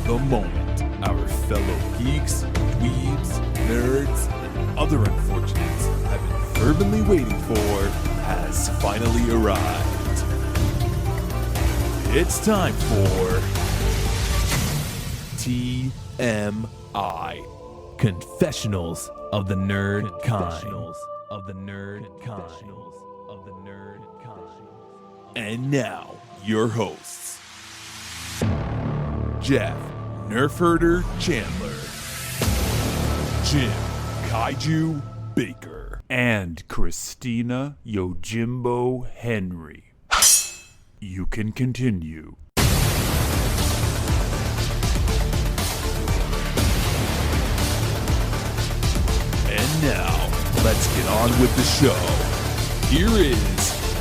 the moment our fellow geeks, dweebs, nerds, and other unfortunates have been fervently waiting for has finally arrived. It's time for TMI, Confessionals of the Nerd Kind. And now, your hosts, Jeff Nerfherder Chandler, Jim Kaiju Baker, and Christina Yojimbo Henry. You can continue. And now, let's get on with the show. Here is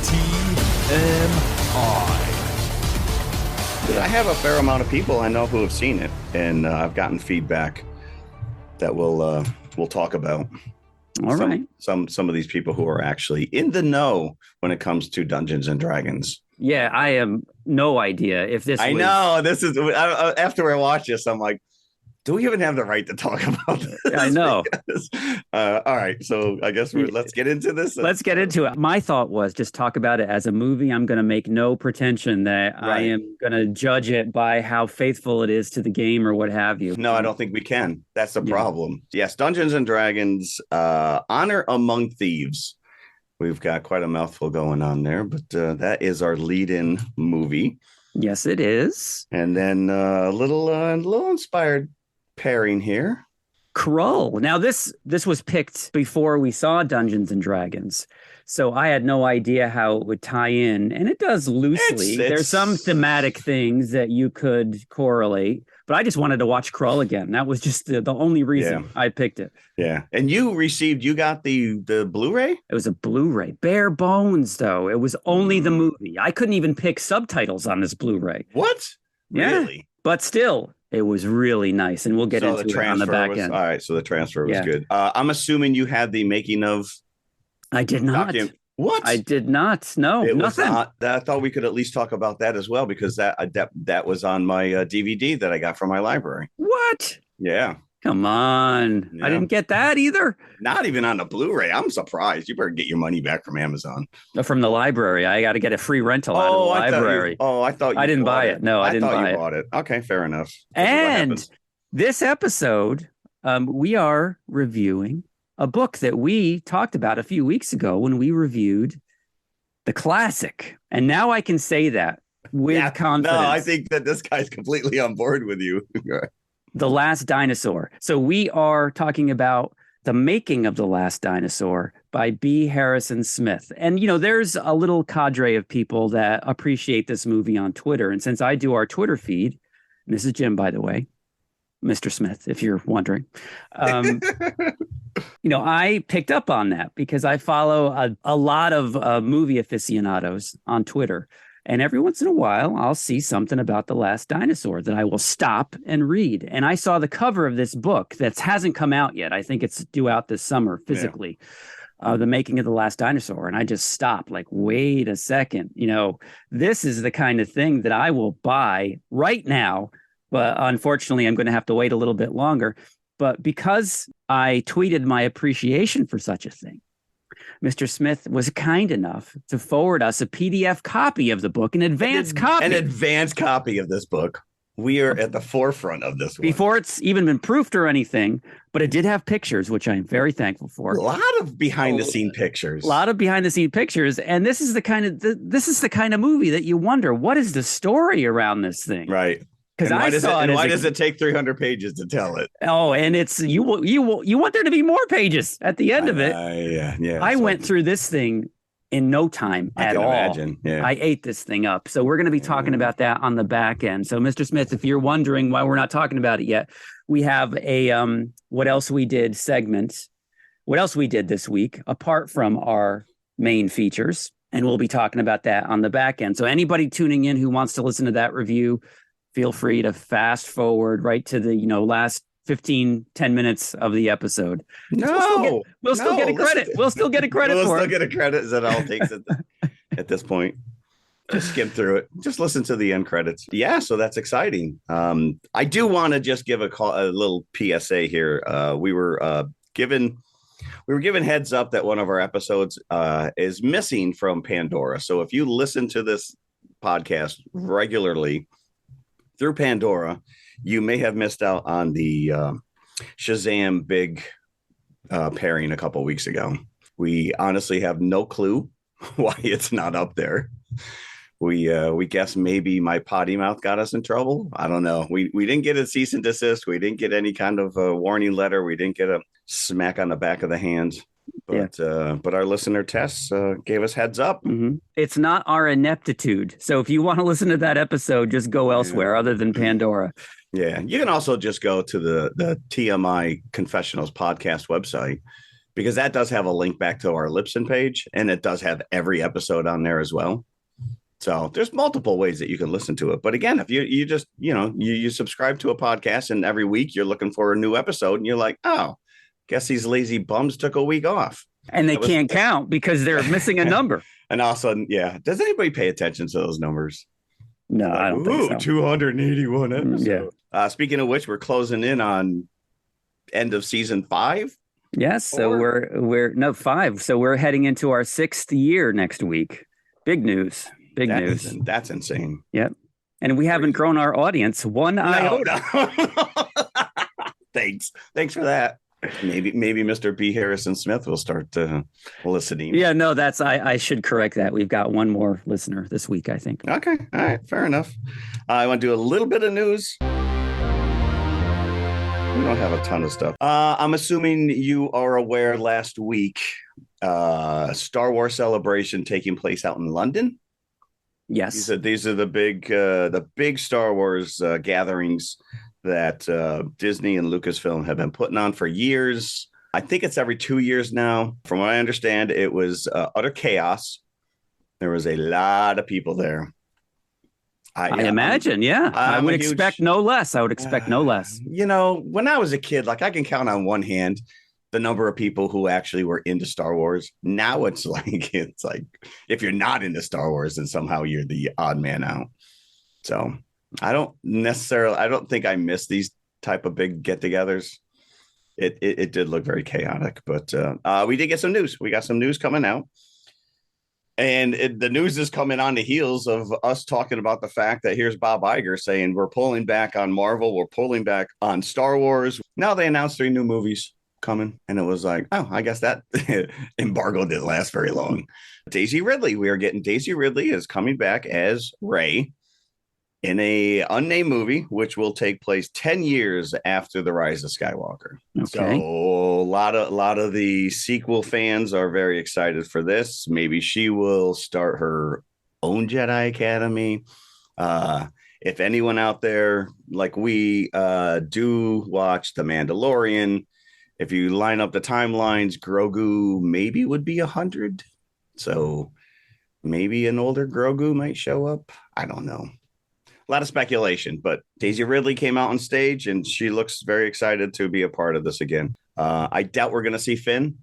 TMI. I have a fair amount of people I know who have seen it, and I've gotten feedback that we'll talk about. All right. Some of these people who are actually in the know when it comes to Dungeons and Dragons. Yeah, I have no idea if this. I know this is after I watch this, I'm like, do we even have the right to talk about this? I know. Because, all right, so I guess let's get into this. Let's get into it. My thought was just talk about it as a movie. I'm going to make no pretension that I am going to judge it by how faithful it is to the game or what have you. No, I don't think we can. That's the problem. Yes, Dungeons and Dragons, Honor Among Thieves. We've got quite a mouthful going on there, but that is our lead-in movie. Yes, it is. And then a little inspired pairing here. Krull. Now this was picked before we saw Dungeons and Dragons, so I had no idea how it would tie in, and it does loosely. There's some thematic things that you could correlate, but I just wanted to watch Krull again. That was just the only reason I picked it. Yeah, and you got the Blu-ray? It was a Blu-ray, bare bones though. It was only the movie. I couldn't even pick subtitles on this Blu-ray. What? Yeah. Really? But still, it was really nice, and we'll get into it on the back end. All right, so the transfer was good. I'm assuming you had the making of. I did not. What? I did not. No, nothing. I thought we could at least talk about that as well, because that was on my DVD that I got from my library. What? Yeah. Come on. Yeah. I didn't get that either. Not even on the Blu-ray. I'm surprised. You better get your money back from Amazon. From the library. I got to get a free rental out of the library. I thought I didn't buy it. No, I didn't buy it. Bought it. Okay, fair enough. And this episode, we are reviewing a book that we talked about a few weeks ago when we reviewed the classic. And now I can say that with confidence. No, I think that this guy's completely on board with you. The Last Dinosaur. So we are talking about The Making of the Last Dinosaur by B. Harrison Smith. And, there's a little cadre of people that appreciate this movie on Twitter. And since I do our Twitter feed, and this is Jim, by the way, Mr. Smith, if you're wondering, I picked up on that because I follow a lot of movie aficionados on Twitter. And every once in a while, I'll see something about The Last Dinosaur that I will stop and read. And I saw the cover of this book that hasn't come out yet. I think it's due out this summer physically, The Making of the Last Dinosaur. And I just stopped like, wait a second. This is the kind of thing that I will buy right now. But unfortunately, I'm going to have to wait a little bit longer. But because I tweeted my appreciation for such a thing, Mr. Smith was kind enough to forward us a PDF copy of the book, an advanced copy. An advanced copy of this book. We are at the forefront of this one. Before it's even been proofed or anything, but it did have pictures, which I'm very thankful for. A lot of behind-the-scene pictures. A lot of behind-the-scene pictures, and this is the kind of movie that you wonder, what is the story around this thing? Right. Because why does it take 300 pages to tell it? Oh, and it's you want there to be more pages at the end of it. Yeah. I went through this thing in no time at all. Imagine. Yeah. I ate this thing up. So we're going to be talking about that on the back end. So, Mr. Smith, if you're wondering why we're not talking about it yet, we have a what else we did segment. What else we did this week apart from our main features, and we'll be talking about that on the back end. So anybody tuning in who wants to listen to that review, feel free to fast forward right to the, last 10 minutes of the episode. We'll still get a credit. We'll still get a credit for it. We'll still get a credit. Is that all it takes at this point? Just skim through it. Just listen to the end credits. Yeah, so that's exciting. I do want to just give a little PSA here. We were given heads up that one of our episodes is missing from Pandora. So if you listen to this podcast regularly through Pandora, you may have missed out on the Shazam big pairing a couple weeks ago. We honestly have no clue why it's not up there. We guess maybe my potty mouth got us in trouble. I don't know. We didn't get a cease and desist. We didn't get any kind of a warning letter. We didn't get a smack on the back of the hand. But our listener tests gave us heads up. Mm-hmm. It's not our ineptitude. So if you want to listen to that episode, just go elsewhere other than Pandora. Yeah. You can also just go to the TMI Confessionals podcast website, because that does have a link back to our Libsyn page, and it does have every episode on there as well. So there's multiple ways that you can listen to it. But again, if you just, you subscribe to a podcast and every week you're looking for a new episode and you're like, oh, guess these lazy bums took a week off. And they can't count because they're missing a number. And also, does anybody pay attention to those numbers? No, I don't think so. 281 episodes. Yeah. Speaking of which, we're closing in on end of season 5. Yes. So we're 5. So we're heading into our 6th year next week. Big news. Big news. That's insane. Yep. And we haven't grown our audience one iota. Thanks for that. Maybe Mr. B. Harrison Smith will start listening. Yeah, no, I should correct that. We've got one more listener this week, I think. Okay. All right. Fair enough. I want to do a little bit of news. We don't have a ton of stuff. I'm assuming you are aware last week, Star Wars Celebration taking place out in London. Yes. These are the big Star Wars gatherings that Disney and Lucasfilm have been putting on for years. I think it's every 2 years now. From what I understand, it was utter chaos. There was a lot of people there. I imagine, I would expect no less. When I was a kid, like I can count on one hand the number of people who actually were into Star Wars. Now it's like if you're not into Star Wars, then somehow you're the odd man out. So I don't think I miss these type of big get-togethers. It did look very chaotic, but we did get some news. We got some news coming out. And the news is coming on the heels of us talking about the fact that here's Bob Iger saying we're pulling back on Marvel. We're pulling back on Star Wars. Now they announced 3 new movies coming. And it was like, oh, I guess that embargo didn't last very long. Daisy Ridley. We are getting Daisy Ridley is coming back as Rey in a unnamed movie, which will take place 10 years after the Rise of Skywalker. Okay. So a lot of the sequel fans are very excited for this. Maybe she will start her own Jedi Academy. If anyone out there, like we do watch The Mandalorian, if you line up the timelines, Grogu maybe would be 100. So maybe an older Grogu might show up. I don't know. A lot of speculation, but Daisy Ridley came out on stage and she looks very excited to be a part of this again. I doubt we're going to see Finn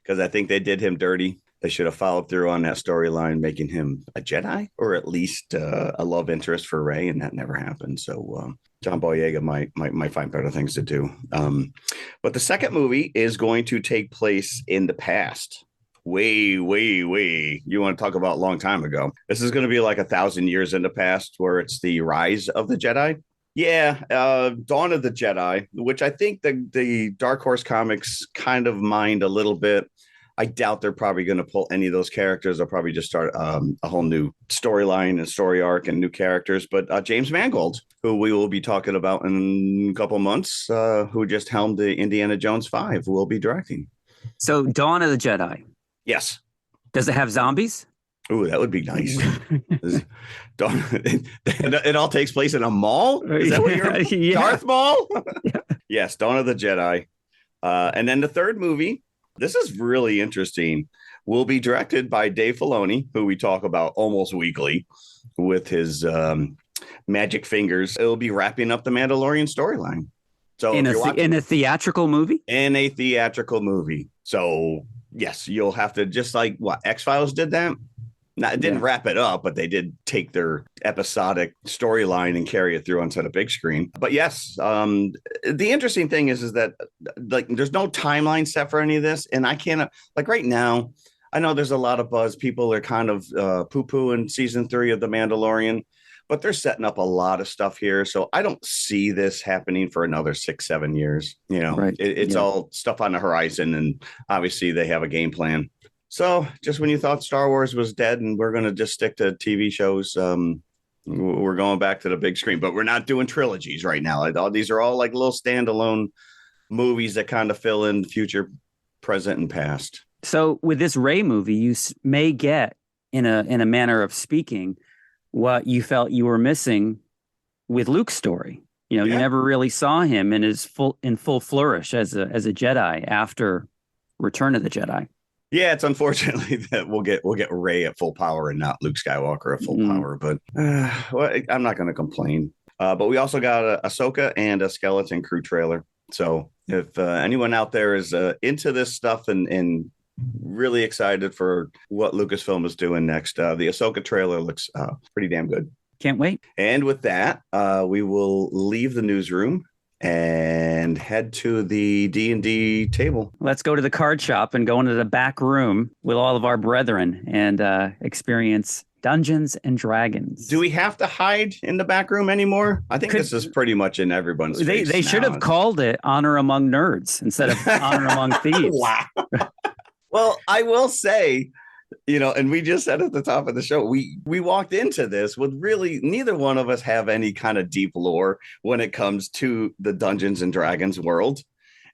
because I think they did him dirty. They should have followed through on that storyline, making him a Jedi or at least a love interest for Rey, and that never happened. So John Boyega might find better things to do. But the second movie is going to take place in the past. Way. You want to talk about a long time ago. This is going to be like 1,000 years in the past where it's the rise of the Jedi. Yeah. Dawn of the Jedi, which I think the Dark Horse comics kind of mind a little bit. I doubt they're probably going to pull any of those characters. They'll probably just start a whole new storyline and story arc and new characters. But James Mangold, who we will be talking about in a couple months, who just helmed the Indiana Jones 5, will be directing. So Dawn of the Jedi. Yes. Does it have zombies? Ooh, that would be nice. It all takes place in a mall? Is that what you're Darth Maul? Yeah. Yes, Dawn of the Jedi. And then the third movie, this is really interesting, will be directed by Dave Filoni, who we talk about almost weekly with his magic fingers. It'll be wrapping up the Mandalorian storyline. So in a theatrical movie? In a theatrical movie. So yes, you'll have to, just like what X-Files did that. Now, it didn't wrap it up, but they did take their episodic storyline and carry it through onto the big screen. But yes, the interesting thing is that like there's no timeline set for any of this, and I can't like right now. I know there's a lot of buzz. People are kind of poo-pooing season 3 of The Mandalorian, but they're setting up a lot of stuff here. So I don't see this happening for another 6-7 years. You know, Right. It's all stuff on the horizon, and obviously they have a game plan. So just when you thought Star Wars was dead and we're going to just stick to TV shows, we're going back to the big screen, but we're not doing trilogies right now. These are all like little standalone movies that kind of fill in future, present, and past. So with this Rey movie, you may get, in a manner of speaking, what you felt you were missing with Luke's story. You know, you never really saw him in full flourish as a Jedi after Return of the Jedi. Yeah, it's unfortunately that we'll get Rey at full power and not Luke Skywalker at full power. But well, I'm not going to complain. But we also got a Ahsoka and a Skeleton Crew trailer. So if anyone out there is into this stuff and really excited for what Lucasfilm is doing next, the Ahsoka trailer looks pretty damn good. Can't wait. And with that, we will leave the newsroom and head to the D&D table. Let's go to the card shop and go into the back room with all of our brethren and experience Dungeons and Dragons. Do we have to hide in the back room anymore? I think this is pretty much in everyone's face. They should have called it Honor Among Nerds instead of Honor Among Thieves. Wow. Well, I will say, you know, and we just said at the top of the show, we walked into this with really neither one of us have any kind of deep lore when it comes to the Dungeons and Dragons world.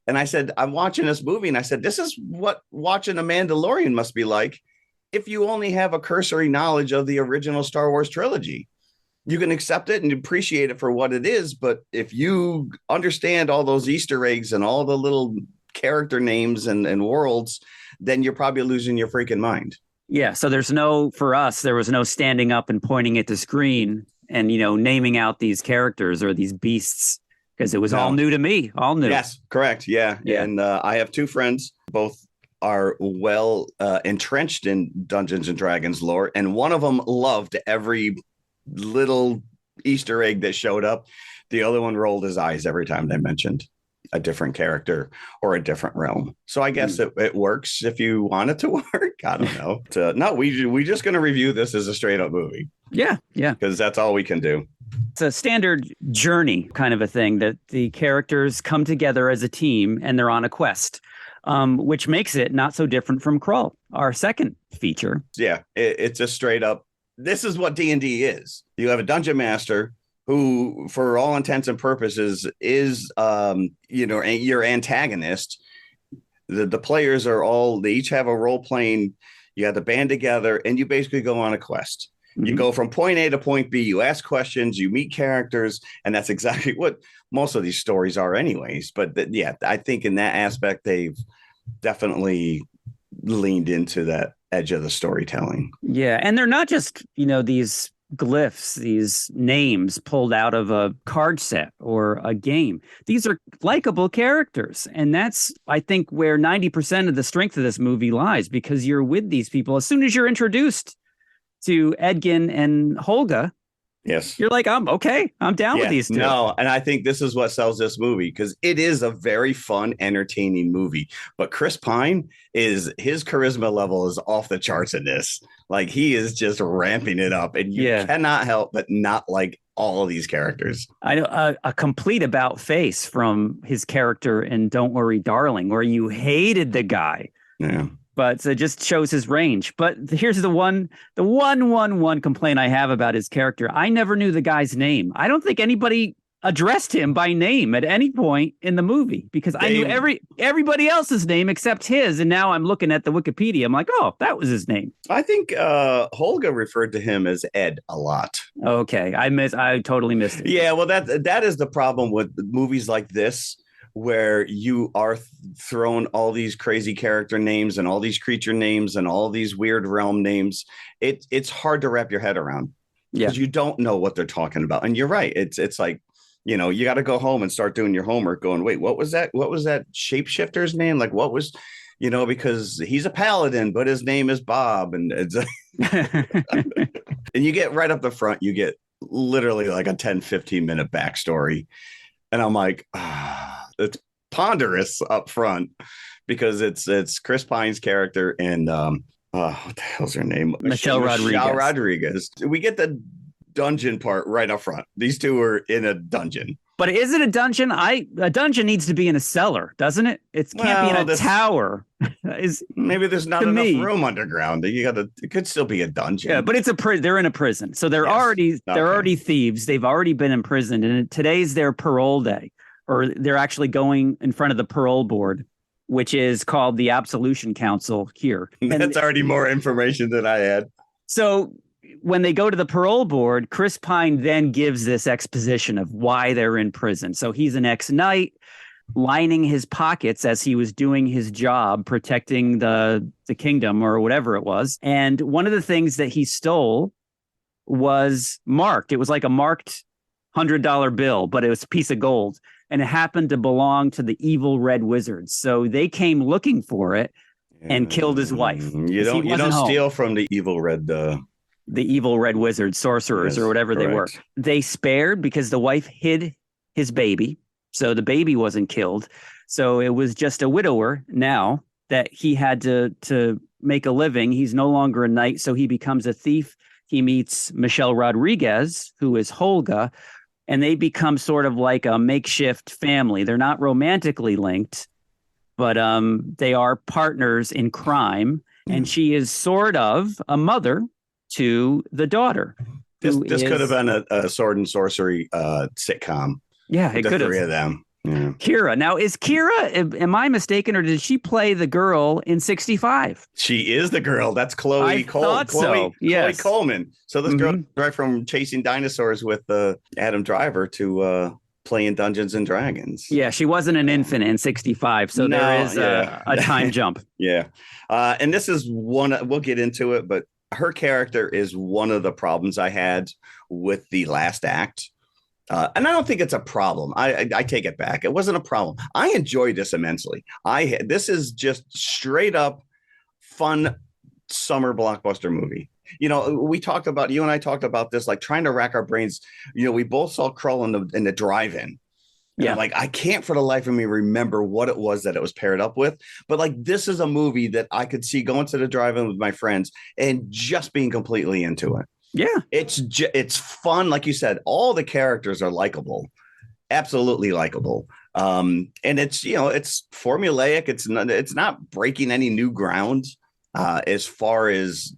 And I said, I'm watching this movie, and I said, this is what watching a Mandalorian must be like if you only have a cursory knowledge of the original Star Wars trilogy. You can accept it and appreciate it for what it is, but if you understand all those Easter eggs and all the little character names and worlds, then you're probably losing your freaking mind. Yeah, so there was no standing up and pointing at the screen and, you know, naming out these characters or these beasts, because it was all new to me, all new. Yes, correct. Yeah. And I have two friends, both are well entrenched in Dungeons and Dragons lore, and one of them loved every little Easter egg that showed up. The other one rolled his eyes every time they mentioned a different character or a different realm. So I guess it works if you want it to work. I don't know. No, we just going to review this as a straight up movie. Yeah. Because that's all we can do. It's a standard journey kind of a thing that the characters come together as a team and they're on a quest, which makes it not so different from Krull, our second feature. Yeah, it's a straight up. This is what D&D is. You have a dungeon master who, for all intents and purposes, is your antagonist. The players they each have a role playing. You have to band together, and you basically go on a quest. Mm-hmm. You go from point A to point B. You ask questions, you meet characters, and that's exactly what most of these stories are, anyways. But I think in that aspect, they've definitely leaned into that edge of the storytelling. Yeah, and they're not just these glyphs, these names pulled out of a card set or a game. These are likable characters. And that's, I think, where 90% of the strength of this movie lies, because you're with these people. As soon as you're introduced to Edgin and Holga, yes, you're like, I'm down with these two. No, and I think this is what sells this movie, because it is a very fun, entertaining movie. But Chris Pine, his charisma level is off the charts in this. Like, he is just ramping it up, and you cannot help but not like all of these characters. I know a complete about face from his character in Don't Worry, Darling, where you hated the guy. Yeah. But it just shows his range. But here's the one complaint I have about his character. I never knew the guy's name. I don't think anybody addressed him by name at any point in the movie, because I knew everybody else's name except his. And now I'm looking at the Wikipedia. I'm like, oh, that was his name. I think Holga referred to him as Ed a lot. Okay. I totally missed it. Yeah, well, that is the problem with movies like this, where you are thrown all these crazy character names and all these creature names and all these weird realm names. It's hard to wrap your head around, because you don't know what they're talking about. And you're right. It's like, you got to go home and start doing your homework going, wait, what was that? What was that shapeshifter's name? Like, what was, because he's a paladin, but his name is Bob. And it's And you get right up the front, you get literally like a 10-15 minute backstory. And I'm like, it's ponderous up front because it's Chris Pine's character and what the hell's her name? Michelle Rodriguez. We get the dungeon part right up front. These two are in a dungeon. But is it a dungeon? A dungeon needs to be in a cellar, doesn't it? It can't be in a tower. Maybe there's not enough room underground. It could still be a dungeon. Yeah, but they're in a prison, so they're already thieves. They've already been imprisoned, and today's their parole day, or they're actually going in front of the parole board, which is called the Absolution Council here. That's already more information than I had. So when they go to the parole board, Chris Pine then gives this exposition of why they're in prison. So he's an ex-knight lining his pockets as he was doing his job protecting the kingdom or whatever it was. And one of the things that he stole was marked. It was like a marked $100 bill, but it was a piece of gold. And it happened to belong to the evil red wizards. So they came looking for it and killed his wife. You don't steal from the evil red wizards, sorcerers, or whatever they were. They spared because the wife hid his baby. So the baby wasn't killed. So it was just a widower now that he had to make a living. He's no longer a knight, so he becomes a thief. He meets Michelle Rodriguez, who is Holga, and they become sort of like a makeshift family. They're not romantically linked, but they are partners in crime. And she is sort of a mother to the daughter. This could have been a sword and sorcery sitcom. Yeah, it could have. Three of them. Yeah. Kira. Now, is Kira, am I mistaken, or did she play the girl in 65? She is the girl. That's Chloe Coleman. Chloe Coleman. So this girl right from chasing dinosaurs with Adam Driver to playing Dungeons and Dragons. Yeah, she wasn't an infant in 65, so there is a time jump. Yeah. And this is we'll get into it, but her character is one of the problems I had with the last act. And I don't think it's a problem. I take it back. It wasn't a problem. I enjoyed this immensely. This is just straight up fun summer blockbuster movie. You know, you and I talked about this, like trying to rack our brains. You know, we both saw Krull in the drive-in. Yeah. Like, I can't for the life of me remember what it was that it was paired up with. But like, this is a movie that I could see going to the drive-in with my friends and just being completely into it. Yeah, it's fun. Like you said, all the characters are likable, absolutely likable. And it's formulaic. It's not breaking any new ground as far as,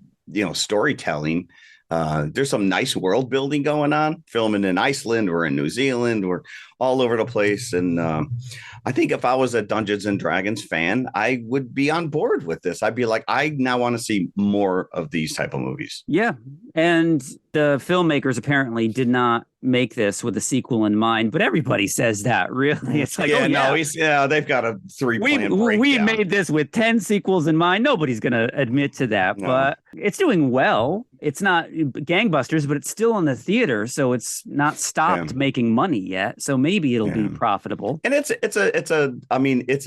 storytelling. There's some nice world building going on. Filming in Iceland or in New Zealand, we're all over the place. And I think if I was a Dungeons and Dragons fan, I would be on board with this. I'd be like, I now want to see more of these type of movies. Yeah. And the filmmakers apparently did not make this with a sequel in mind, but everybody says that, really. It's like, they've got a 3-plan breakdown. We made this with 10 sequels in mind. Nobody's going to admit to that, but it's doing well. It's not gangbusters, but it's still in the theater, so it's not stopped making money yet. So maybe it'll be profitable. And it's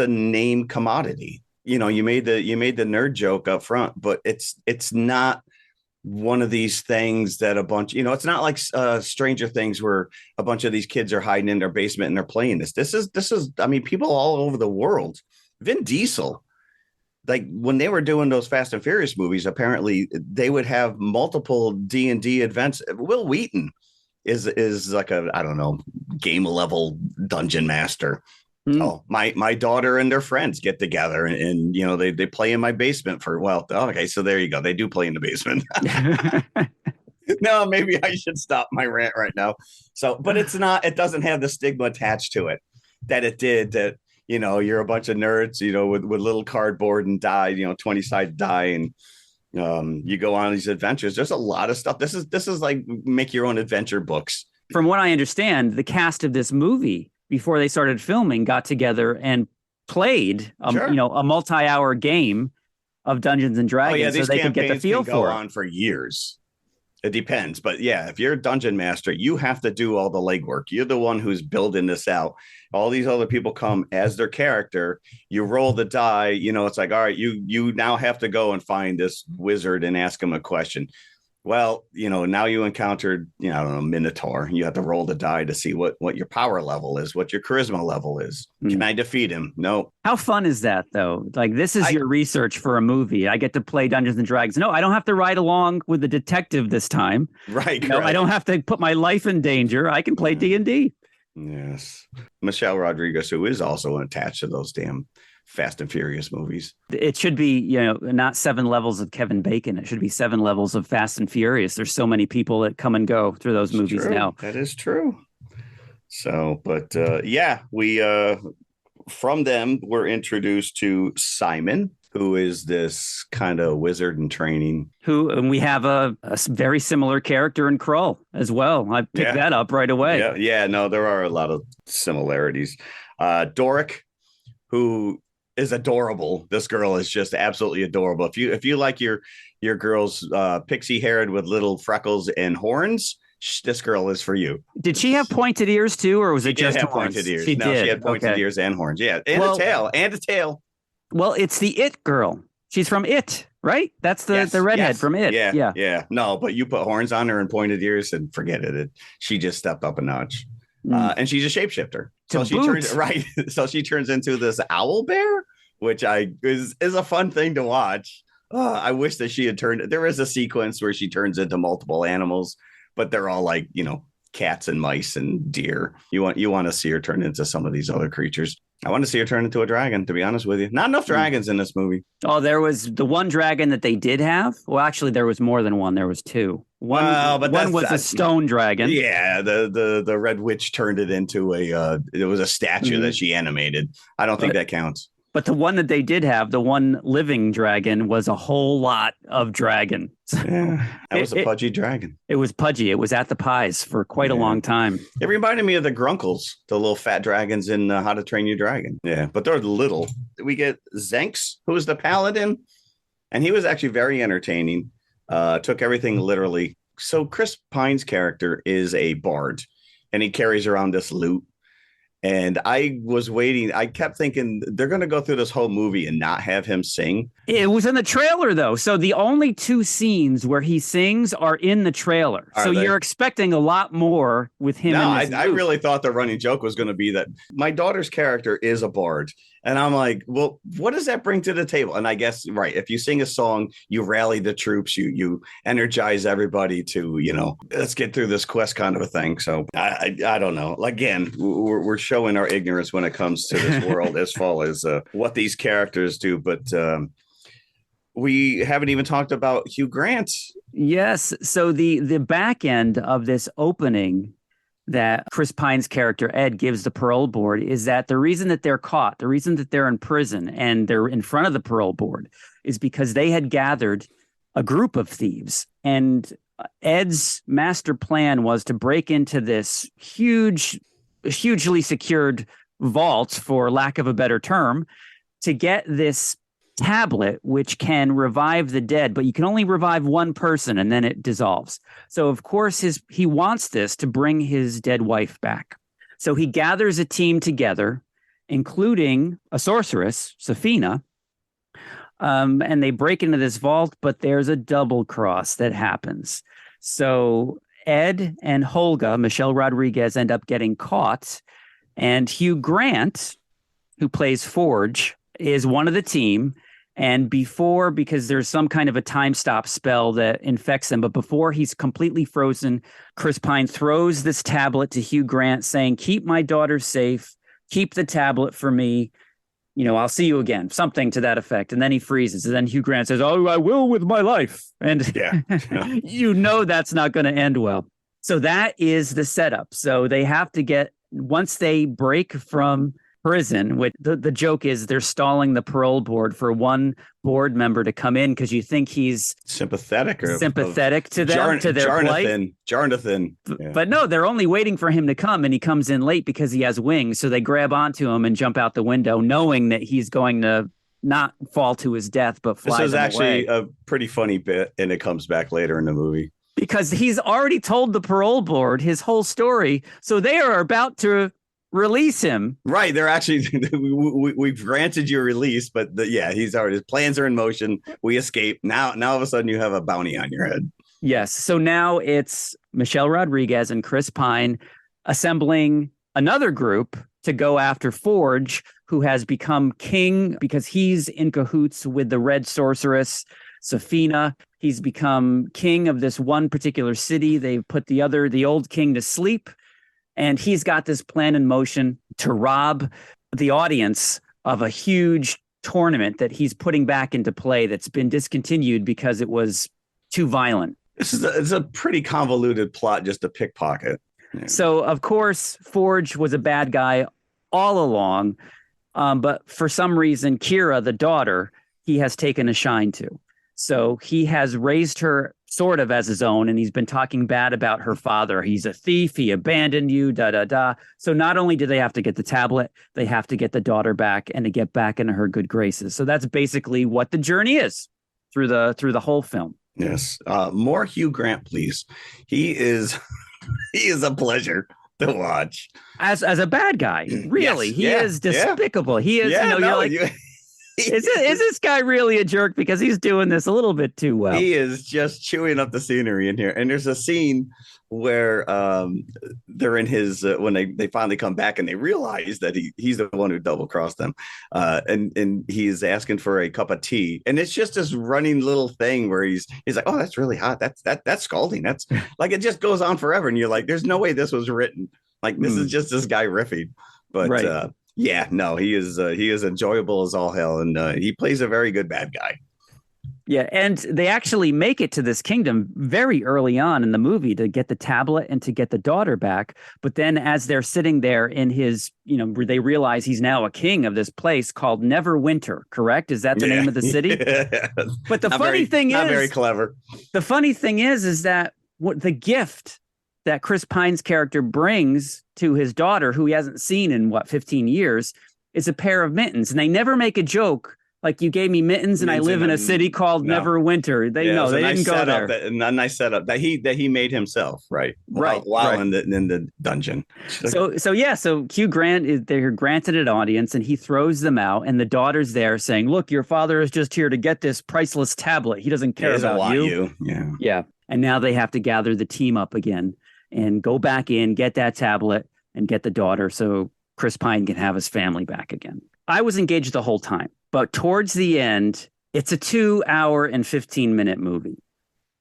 a name commodity. You made the nerd joke up front, but it's not one of these things that a bunch, it's not like Stranger Things where a bunch of these kids are hiding in their basement and they're playing this. This is people all over the world. Vin Diesel, like when they were doing those Fast and Furious movies, apparently they would have multiple D&D events. Will Wheaton is like game level dungeon master. Oh, my daughter and their friends get together and they play in my basement so there you go. They do play in the basement. No, maybe I should stop my rant right now. So, but it doesn't have the stigma attached to it that it did, that, you're a bunch of nerds, with little cardboard and die, 20-sided die. And you go on these adventures. There's a lot of stuff. This is like make your own adventure books. From what I understand, the cast of this movie, before they started filming, got together and played a multi-hour game of Dungeons and Dragons, so they could get the feel for it. On for years. It depends, but yeah, if you're a dungeon master, you have to do all the legwork. You're the one who's building this out. All these other people come as their character. You roll the die. It's like, all right, you now have to go and find this wizard and ask him a question. Well, now you encountered, I don't know, Minotaur. You have to roll the die to see what your power level is, what your charisma level is. Can I defeat him? No. How fun is that, though? Like, this is your research for a movie. I get to play Dungeons and Dragons. No, I don't have to ride along with the detective this time. Right. No, I don't have to put my life in danger. I can play D&D. Yes. Michelle Rodriguez, who is also attached to those damn Fast and Furious movies. It should be, not 7 levels of Kevin Bacon. It should be 7 levels of Fast and Furious. There's so many people that come and go through those movies now. That is true. So, but we from them we're introduced to Simon, who is this kind of wizard in training. And we have a very similar character in Krull as well. I picked that up right away. Yeah. No, there are a lot of similarities. Doric, who is adorable. This girl is just absolutely adorable. If you like your girls pixie haired with little freckles and horns, this girl is for you. Did she have pointed ears too, or was it just have pointed ears? She did. She had pointed ears and horns. Yeah, and a tail. Well, it's the It girl. She's from It, right? That's the redhead from It. Yeah. No, but you put horns on her and pointed ears, and forget it. She just stepped up a notch. And she's a shapeshifter. So she turns into this owl bear, which is a fun thing to watch. I wish that she had turned. There is a sequence where she turns into multiple animals, but they're all like, cats and mice and deer. You want to see her turn into some of these other creatures. I want to see her turn into a dragon, to be honest with you. Not enough dragons in this movie. Oh, there was the one dragon that they did have. Well, actually, there was more than one. There was 2. One was a stone dragon. Yeah, the Red Witch turned it into it was a statue that she animated. I don't think that counts. But the one that they did have, the one living dragon, was a whole lot of dragon. Yeah, that was a pudgy dragon. It was pudgy. It was at the pies for quite a long time. It reminded me of the Grunkles, the little fat dragons in How to Train Your Dragon. Yeah, but they're little. We get Zenx, who is the paladin, and he was actually very entertaining. Took everything literally. So Chris Pine's character is a bard, and he carries around this lute. And I was waiting. I kept thinking they're going to go through this whole movie and not have him sing. It was in the trailer, though. So the only 2 scenes where he sings are in the trailer. You're expecting a lot more with him. No, I really thought the running joke was going to be that my daughter's character is a bard. And I'm like, well, what does that bring to the table? And I guess, right, if you sing a song, you rally the troops, you energize everybody to, let's get through this quest kind of a thing. So I don't know. Again, we're showing our ignorance when it comes to this world as far as what these characters do. But we haven't even talked about Hugh Grant. Yes. So the back end of this opening that Chris Pine's character, Ed, gives the parole board is that the reason that they're caught, the reason that they're in prison and they're in front of the parole board is because they had gathered a group of thieves. And Ed's master plan was to break into this hugely secured vault, for lack of a better term, to get this tablet which can revive the dead, but you can only revive one person and then it dissolves. So of course he wants this to bring his dead wife back. So he gathers a team together, including a sorceress, Safina, and they break into this vault, but there's a double cross that happens. So Ed and Holga, Michelle Rodriguez, end up getting caught, and Hugh Grant, who plays Forge, is one of the team. And because there's some kind of a time stop spell that infects him, but before he's completely frozen, Chris Pine throws this tablet to Hugh Grant saying, "Keep my daughter safe, keep the tablet for me. I'll see you again," something to that effect. And then he freezes. And then Hugh Grant says, "Oh, I will with my life." And that's not going to end well. So that is the setup. So they have to once they break from prison, which the joke is they're stalling the parole board for one board member to come in because you think he's sympathetic to them, to their plight. Jonathan. But no, they're only waiting for him to come, and he comes in late because he has wings. So they grab onto him and jump out the window, knowing that he's going to not fall to his death, but fly. This is actually a pretty funny bit, and it comes back later in the movie. because he's already told the parole board his whole story. So they are about to release him. Right. They're actually, we've granted you release, but he's already, his plans are in motion. We escape. Now all of a sudden you have a bounty on your head. Yes. So now it's Michelle Rodriguez and Chris Pine assembling another group to go after Forge, who has become king because he's in cahoots with the Red Sorceress, Safina. He's become king of this one particular city. They've put the old king to sleep. And he's got this plan in motion to rob the audience of a huge tournament that he's putting back into play that's been discontinued because it was too violent. It's a pretty convoluted plot just to pickpocket. Yeah. So, of course, Forge was a bad guy all along. But for some reason, Kira, the daughter, he has taken a shine to. So he has raised her sort of as his own, and he's been talking bad about her father. He's a thief. He abandoned you, da-da-da. So not only do they have to get the tablet, they have to get the daughter back and to get back into her good graces. So that's basically what the journey is through the whole film. Yes. More Hugh Grant, please. He is a pleasure to watch. As a bad guy, really. Yes, he is despicable. He is, is this guy really a jerk? Because he's doing this a little bit too well. He is just chewing up the scenery in here. And there's a scene where they're in his when they finally come back and they realize that he's the one who double crossed them, and he's asking for a cup of tea, and it's just this running little thing where he's like, oh, that's really hot, that's scalding, that's like, it just goes on forever, and you're like, there's no way this was written, like this is just this guy riffing, but right. He is enjoyable as all hell, and he plays a very good bad guy. Yeah, and they actually make it to this kingdom very early on in the movie to get the tablet and to get the daughter back. But then as they're sitting there in his, they realize he's now a king of this place called Neverwinter, correct? Is that the name of the city? Yeah. But the funny thing is, not very clever. The funny thing is that what the gift that Chris Pine's character brings to his daughter, who he hasn't seen in 15 years, is a pair of mittens. And they never make a joke like, you gave me mittens and I live in a city called Neverwinter. They didn't go there. A nice setup that he made himself, right? While in the dungeon. So Hugh Grant they're granted an audience and he throws them out, and the daughter's there saying, look, your father is just here to get this priceless tablet. He doesn't care about you. Yeah. And now they have to gather the team up again and go back in, get that tablet and get the daughter so Chris Pine can have his family back again. I was engaged the whole time. But towards the end, it's a 2 hour and 15-minute movie.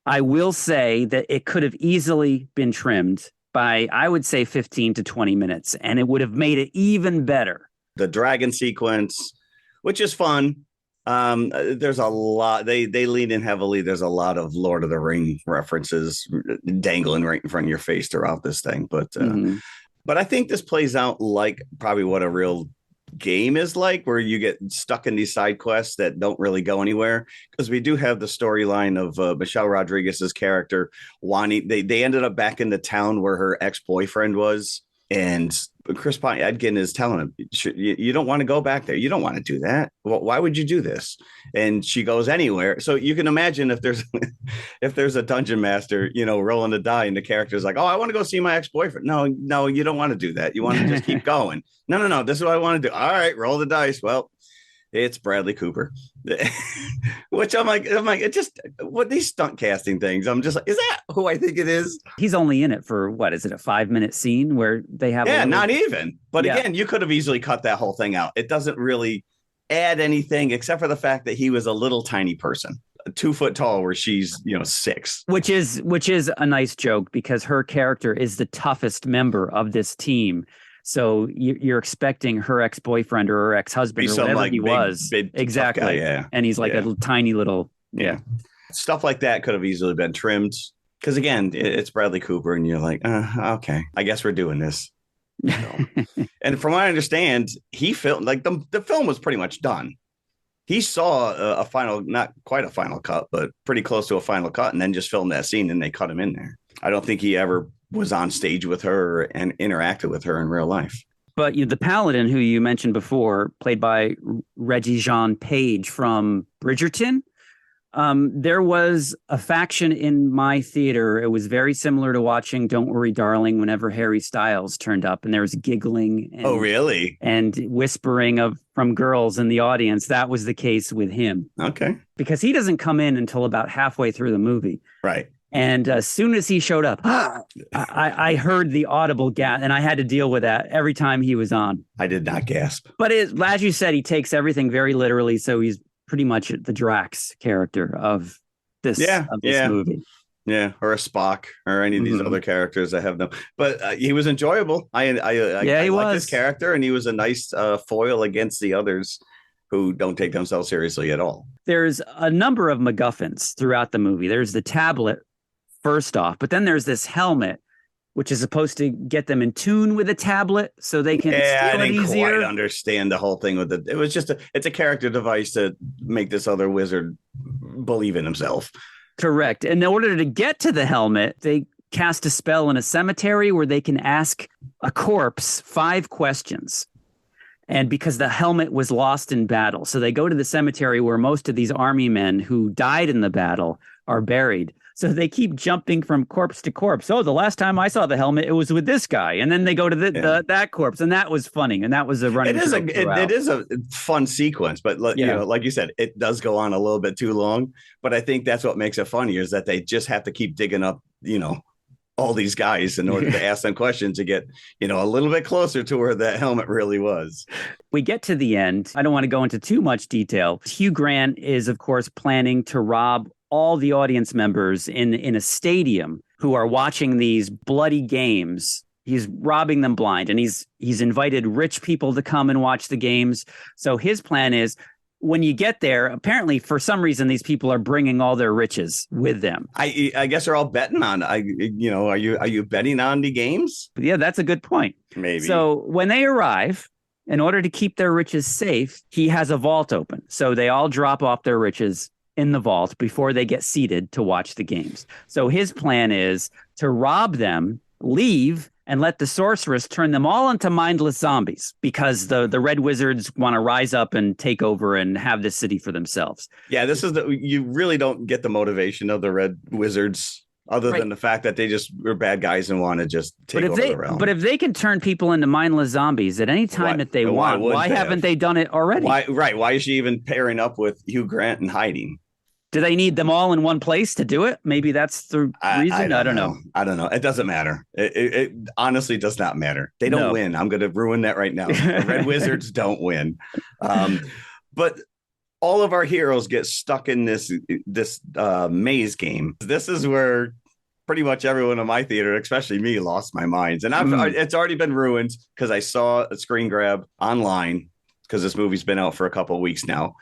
I will say that it could have easily been trimmed by, I would say, 15 to 20 minutes, and it would have made it even better. The dragon sequence, which is fun. There's a lot. They lean in heavily. There's a lot of Lord of the Ring references dangling right in front of your face throughout this thing. But I think this plays out like probably what a real game is like, where you get stuck in these side quests that don't really go anywhere, because we do have the storyline of Michelle Rodriguez's character wanting, they ended up back in the town where her ex-boyfriend was, and Chris Pine Edgin is telling him, you don't want to go back there, you don't want to do that, well, why would you do this? And she goes anywhere. So you can imagine if there's a dungeon master rolling the die and the character's like, oh, I want to go see my ex-boyfriend. No, you don't want to do that. You want to just keep going. No, this is what I want to do. All right, roll the dice. Well, it's Bradley Cooper. Which I'm like, it just, what these stunt casting things, I'm just like, is that who I think it is? He's only in it for what is it, a 5-minute scene where they have not even. But again, you could have easily cut that whole thing out. It doesn't really add anything except for the fact that he was a little tiny person, 2 foot tall, where she's 6. Which is a nice joke, because her character is the toughest member of this team. So you're expecting her ex-boyfriend or her ex-husband or whatever he was. Big, exactly. Guy, yeah. And he's like a tiny little. Yeah. Stuff like that could have easily been trimmed. Because again, it's Bradley Cooper and you're like, okay, I guess we're doing this. So. And from what I understand, he filmed, like the film was pretty much done. He saw a final, not quite a final cut, but pretty close to a final cut, and then just filmed that scene and they cut him in there. I don't think he ever was on stage with her and interacted with her in real life. But the Paladin, who you mentioned before, played by Reggie Jean Page from Bridgerton, There was a faction in my theater. It was very similar to watching Don't Worry, Darling whenever Harry Styles turned up, and there was giggling and, Oh, really? and whispering from girls in the audience. That was the case with him. Okay. Because he doesn't come in until about halfway through the movie. Right. And as soon as he showed up, I heard the audible gasp, and I had to deal with that every time he was on. I did not gasp. But as you said, he takes everything very literally, so he's pretty much the Drax character of this movie. Yeah, or a Spock or any of these other characters that have no. But he was enjoyable. I he like was this character, and he was a nice foil against the others who don't take themselves seriously at all. There's a number of MacGuffins throughout the movie. There's the tablet, first off, but then there's this helmet, which is supposed to get them in tune with a tablet so they can steal it easier. I didn't quite understand the whole thing with it. It was just it's a character device to make this other wizard believe in himself. Correct. And in order to get to the helmet, they cast a spell in a cemetery where they can ask a corpse 5 questions. And because the helmet was lost in battle. So they go to the cemetery where most of these army men who died in the battle are buried. So they keep jumping from corpse to corpse. Oh, the last time I saw the helmet, it was with this guy. And then they go to that corpse. And that was funny. And that was a running joke. It is a fun sequence. But you know, like you said, it does go on a little bit too long. But I think that's what makes it funny is that they just have to keep digging up, you know, all these guys in order to ask them questions to get, you know, a little bit closer to where that helmet really was. We get to the end. I don't want to go into too much detail. Hugh Grant is, of course, planning to rob all the audience members in a stadium who are watching these bloody games. He's robbing them blind, and he's invited rich people to come and watch the games. So his plan is, when you get there, apparently for some reason these people are bringing all their riches with them. I guess they're all betting on. Are you betting on the games? Yeah, that's a good point. Maybe. So when they arrive, in order to keep their riches safe, he has a vault open. So they all drop off their riches in the vault before they get seated to watch the games. So his plan is to rob them, leave, and let the sorceress turn them all into mindless zombies because the red wizards want to rise up and take over and have the city for themselves. Yeah, you really don't get the motivation of the red wizards other than the fact that they just were bad guys and want to just take over the realm. But if they can turn people into mindless zombies at any time that they want, why haven't they done it already? Why is she even pairing up with Hugh Grant and hiding? Do they need them all in one place to do it? Maybe that's the reason. I don't know. I don't know. It doesn't matter. It honestly does not matter. They don't win. I'm going to ruin that right now. The Red Wizards don't win. But all of our heroes get stuck in this maze game. This is where pretty much everyone in my theater, especially me, lost my minds. And it's already been ruined because I saw a screen grab online because this movie's been out for a couple of weeks now.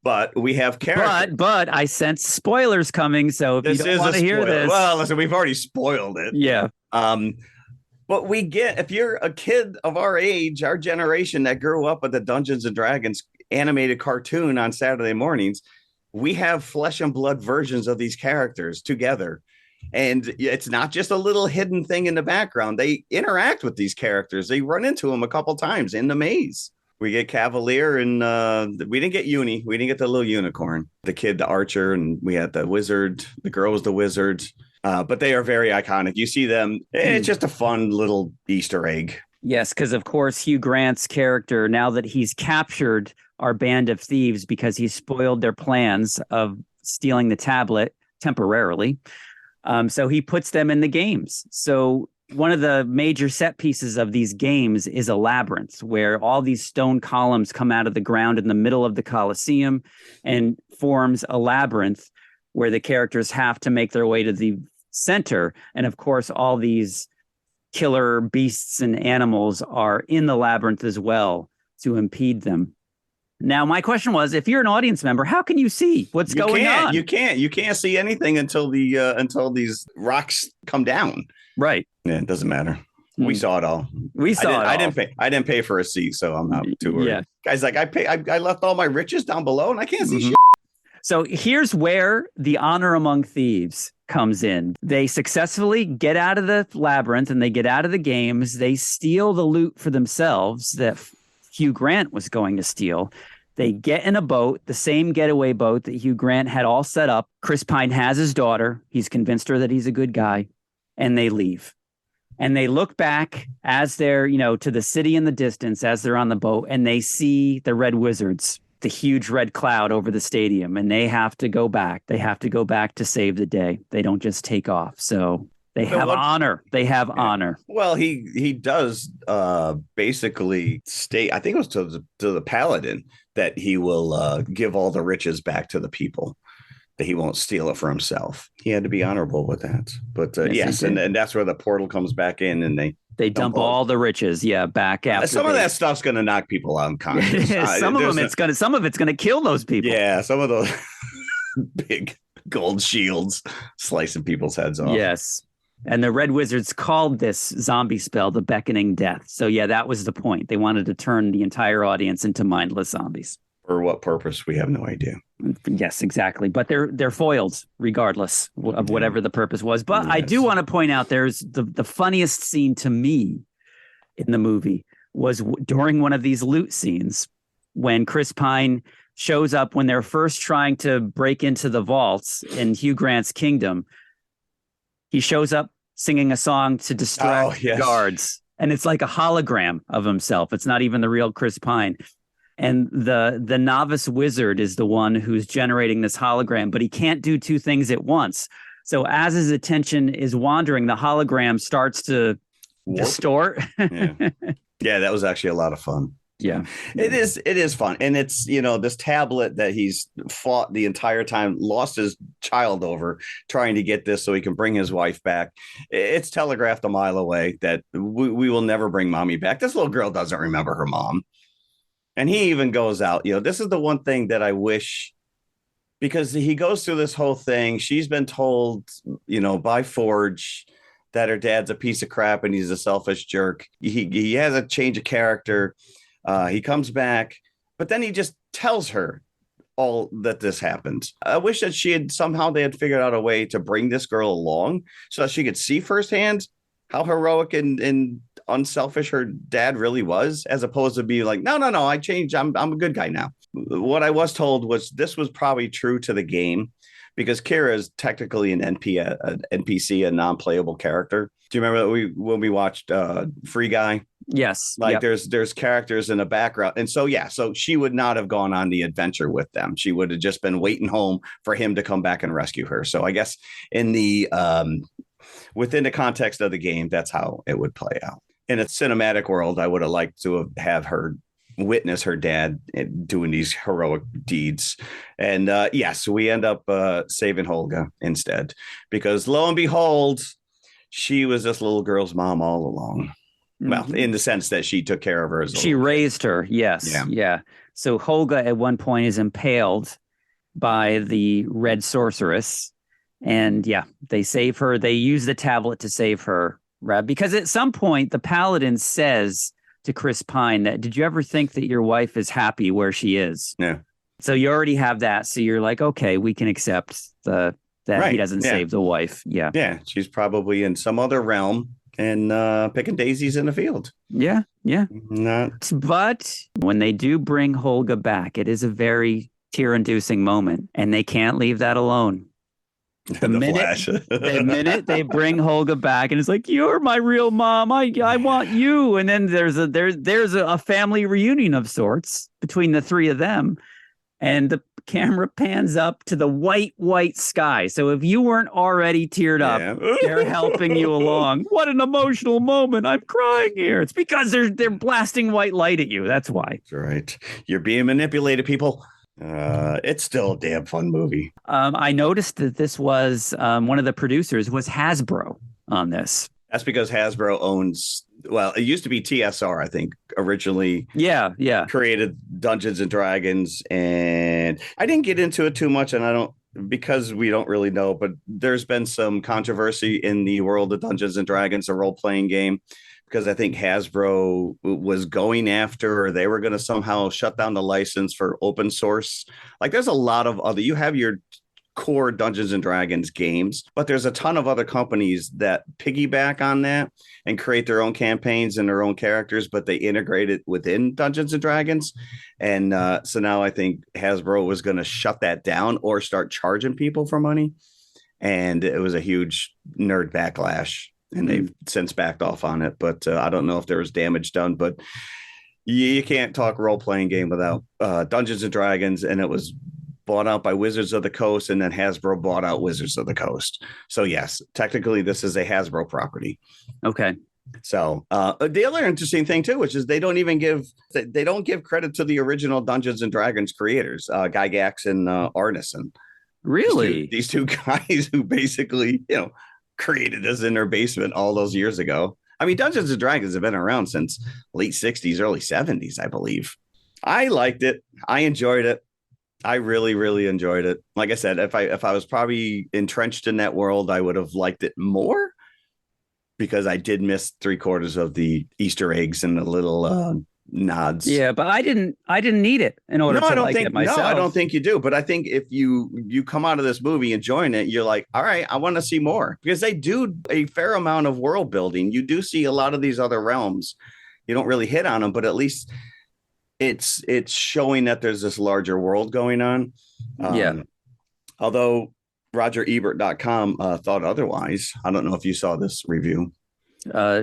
But we have characters. But I sense spoilers coming. So if you don't want to hear this. Well, listen, we've already spoiled it. Yeah. But if you're a kid of our age, our generation that grew up with the Dungeons and Dragons animated cartoon on Saturday mornings, we have flesh and blood versions of these characters together. And it's not just a little hidden thing in the background. They interact with these characters. They run into them a couple times in the maze. We get Cavalier and we didn't get Uni. We didn't get the little unicorn, the kid, the archer, and we had the wizard. The girl was the wizard. But they are very iconic. You see them. It's just a fun little Easter egg. Yes, because of course, Hugh Grant's character, now that he's captured our band of thieves because he spoiled their plans of stealing the tablet temporarily. So he puts them in the games. So one of the major set pieces of these games is a labyrinth where all these stone columns come out of the ground in the middle of the Colosseum and forms a labyrinth where the characters have to make their way to the center. And of course, all these killer beasts and animals are in the labyrinth as well to impede them. Now, my question was, if you're an audience member, how can you see what's going on? You can't see anything until these rocks come down. Right. Yeah, it doesn't matter. We saw it all. I didn't pay for a seat, so I'm not too worried. Yeah. Guys, like I left all my riches down below and I can't see shit. So here's where the Honor Among Thieves comes in. They successfully get out of the labyrinth and they get out of the games. They steal the loot for themselves that Hugh Grant was going to steal. They get in a boat, the same getaway boat that Hugh Grant had all set up. Chris Pine has his daughter. He's convinced her that he's a good guy, and they leave. And they look back as they're, to the city in the distance as they're on the boat, and they see the Red Wizards, the huge red cloud over the stadium, and they have to go back. They have to go back to save the day. They don't just take off. So they have honor. They have honor. Well, he does basically state, I think it was to the paladin, that he will give all the riches back to the people, that he won't steal it for himself. He had to be honorable with that. But yes, and that's where the portal comes back in, and they dump all the riches, back after. Some of that stuff's going to knock people unconscious. Some of it's going to kill those people. Yeah, some of those big gold shields slicing people's heads off. Yes. And the Red Wizards called this zombie spell the Beckoning Death. So yeah, that was the point. They wanted to turn the entire audience into mindless zombies. For what purpose? We have no idea. Yes, exactly. But they're foiled regardless of whatever the purpose was. But yes. I do want to point out there's the funniest scene to me in the movie was during one of these loot scenes when Chris Pine shows up when they're first trying to break into the vaults in Hugh Grant's kingdom. He shows up singing a song to distract guards. And it's like a hologram of himself. It's not even the real Chris Pine. And the novice wizard is the one who's generating this hologram, but he can't do two things at once. So as his attention is wandering, the hologram starts to distort. Yeah, that was actually a lot of fun. Yeah, it is fun. And it's, this tablet that he's fought the entire time, lost his child over trying to get this so he can bring his wife back. It's telegraphed a mile away that we will never bring mommy back. This little girl doesn't remember her mom. And he even goes out, this is the one thing that I wish, because he goes through this whole thing. She's been told, by Forge that her dad's a piece of crap and he's a selfish jerk. He has a change of character. He comes back, but then he just tells her all that this happened. I wish that they had figured out a way to bring this girl along so that she could see firsthand how heroic and unselfish her dad really was, as opposed to being like, no, I changed. I'm a good guy now. What I was told was this was probably true to the game, because Kira is technically an NPC, a non-playable character. Do you remember when we watched Free Guy? Yes. There's characters in the background. And so she would not have gone on the adventure with them. She would have just been waiting home for him to come back and rescue her. So I guess in the within the context of the game, that's how it would play out. In a cinematic world, I would have liked to have her witness her dad doing these heroic deeds. And we end up saving Holga instead, because lo and behold, she was this little girl's mom all along. Mm-hmm. Well, in the sense that she took care of her. She raised her. Yes. Yeah. So Holga at one point is impaled by the red sorceress. And they save her. They use the tablet to save her. Right? Because at some point, the paladin says to Chris Pine that, did you ever think that your wife is happy where she is? Yeah. So you already have that. So you're like, okay, we can accept that he doesn't save the wife. Yeah. Yeah. She's probably in some other realm and picking daisies in the field. Yeah. Yeah. But when they do bring Holga back, it is a very tear-inducing moment, and they can't leave that alone. The minute they bring Holga back, and it's like, you're my real mom. I want you. And then there's a family reunion of sorts between the three of them. And the camera pans up to the white sky. So if you weren't already teared up, they're helping you along. What an emotional moment. I'm crying here. It's because they're blasting white light at you. That's why. That's right. You're being manipulated, people. It's still a damn fun movie. I noticed that this was one of the producers was Hasbro on this. That's because Hasbro owns, it used to be TSR, I think, originally. Yeah. Created Dungeons and Dragons, and I didn't get into it too much, and because we don't really know, but there's been some controversy in the world of Dungeons and Dragons, a role-playing game, because I think Hasbro was going after, or they were going to somehow shut down the license for open source. Like, there's a lot of other, you have your core Dungeons and Dragons games, but there's a ton of other companies that piggyback on that and create their own campaigns and their own characters, but they integrate it within Dungeons and Dragons. And so now I think Hasbro was going to shut that down or start charging people for money. And it was a huge nerd backlash, and they've since backed off on it. But I don't know if there was damage done, but you can't talk role-playing game without Dungeons and Dragons, and it was bought out by Wizards of the Coast, and then Hasbro bought out Wizards of the Coast. So yes, technically this is a Hasbro property. Okay. So the other interesting thing too, which is they don't give credit to the original Dungeons and Dragons creators, Gygax and Arneson. Really? These two guys who basically, created this in their basement all those years ago. I mean, Dungeons and Dragons have been around since late 60s, early 70s, I believe. I liked it. I enjoyed it. I really, really enjoyed it. Like I said, if I was probably entrenched in that world, I would have liked it more, because I did miss 3/4 of the Easter eggs and the little nods. Yeah, but I didn't need it in order to like it myself. No, I don't think you do. But I think if you come out of this movie enjoying it, you're like, all right, I want to see more, because they do a fair amount of world building. You do see a lot of these other realms. You don't really hit on them, but at least it's showing that there's this larger world going on. Although RogerEbert.com thought otherwise. I don't know if you saw this review.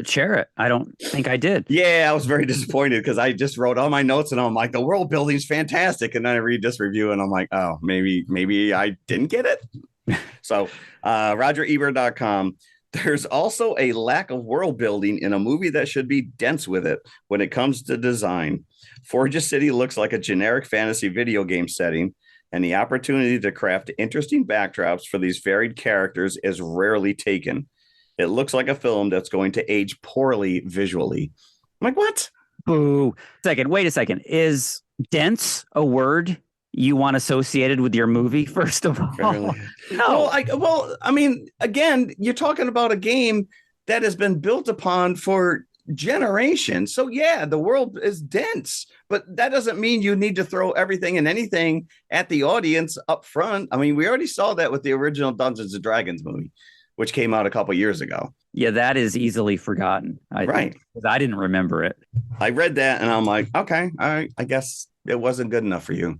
Share it. I don't think I did. Yeah, I was very disappointed because I just wrote all my notes and I'm like, the world building's fantastic. And then I read this review and I'm like, oh, maybe I didn't get it. So RogerEbert.com. There's also a lack of world building in a movie that should be dense with it when it comes to design. Forge City looks like a generic fantasy video game setting, and the opportunity to craft interesting backdrops for these varied characters is rarely taken. It looks like a film that's going to age poorly visually. I'm like, what? Boo. Wait a second. Is dense a word you want associated with your movie, first of all? No. Well, I mean, again, you're talking about a game that has been built upon for generations. So yeah, the world is dense, but that doesn't mean you need to throw everything and anything at the audience up front. I mean, we already saw that with the original Dungeons and Dragons movie, which came out a couple years ago. Yeah, that is easily forgotten. I didn't remember it. I read that and I'm like, okay, all right, I guess it wasn't good enough for you.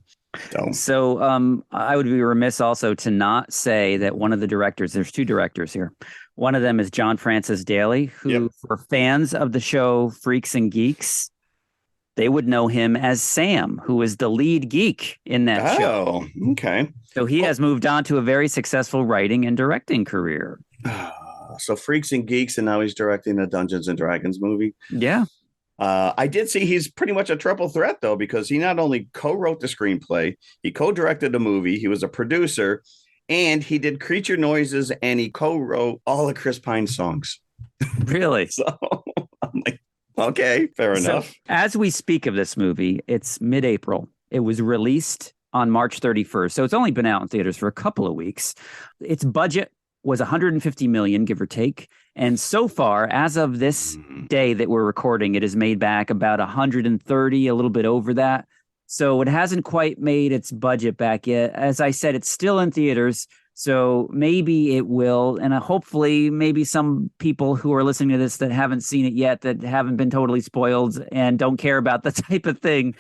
So I would be remiss also to not say that one of the directors, there's two directors here. One of them is John Francis Daly, who for fans of the show Freaks and Geeks, they would know him as Sam, who is the lead geek in that show. Oh, okay. So he has moved on to a very successful writing and directing career. So Freaks and Geeks, and now he's directing a Dungeons and Dragons movie. Yeah. I did see he's pretty much a triple threat, though, because he not only co-wrote the screenplay, he co-directed the movie, he was a producer, and he did creature noises, and he co-wrote all of Chris Pine's songs. Really? So I'm like, okay, fair enough. As we speak of this movie, it's mid-April. It was released on March 31st, so it's only been out in theaters for a couple of weeks. Its budget was 150 million, give or take. And so far, as of this day that we're recording, it has made back about 130, a little bit over that. So it hasn't quite made its budget back yet. As I said, it's still in theaters. So maybe it will. And hopefully maybe some people who are listening to this that haven't seen it yet, that haven't been totally spoiled and don't care about the type of thing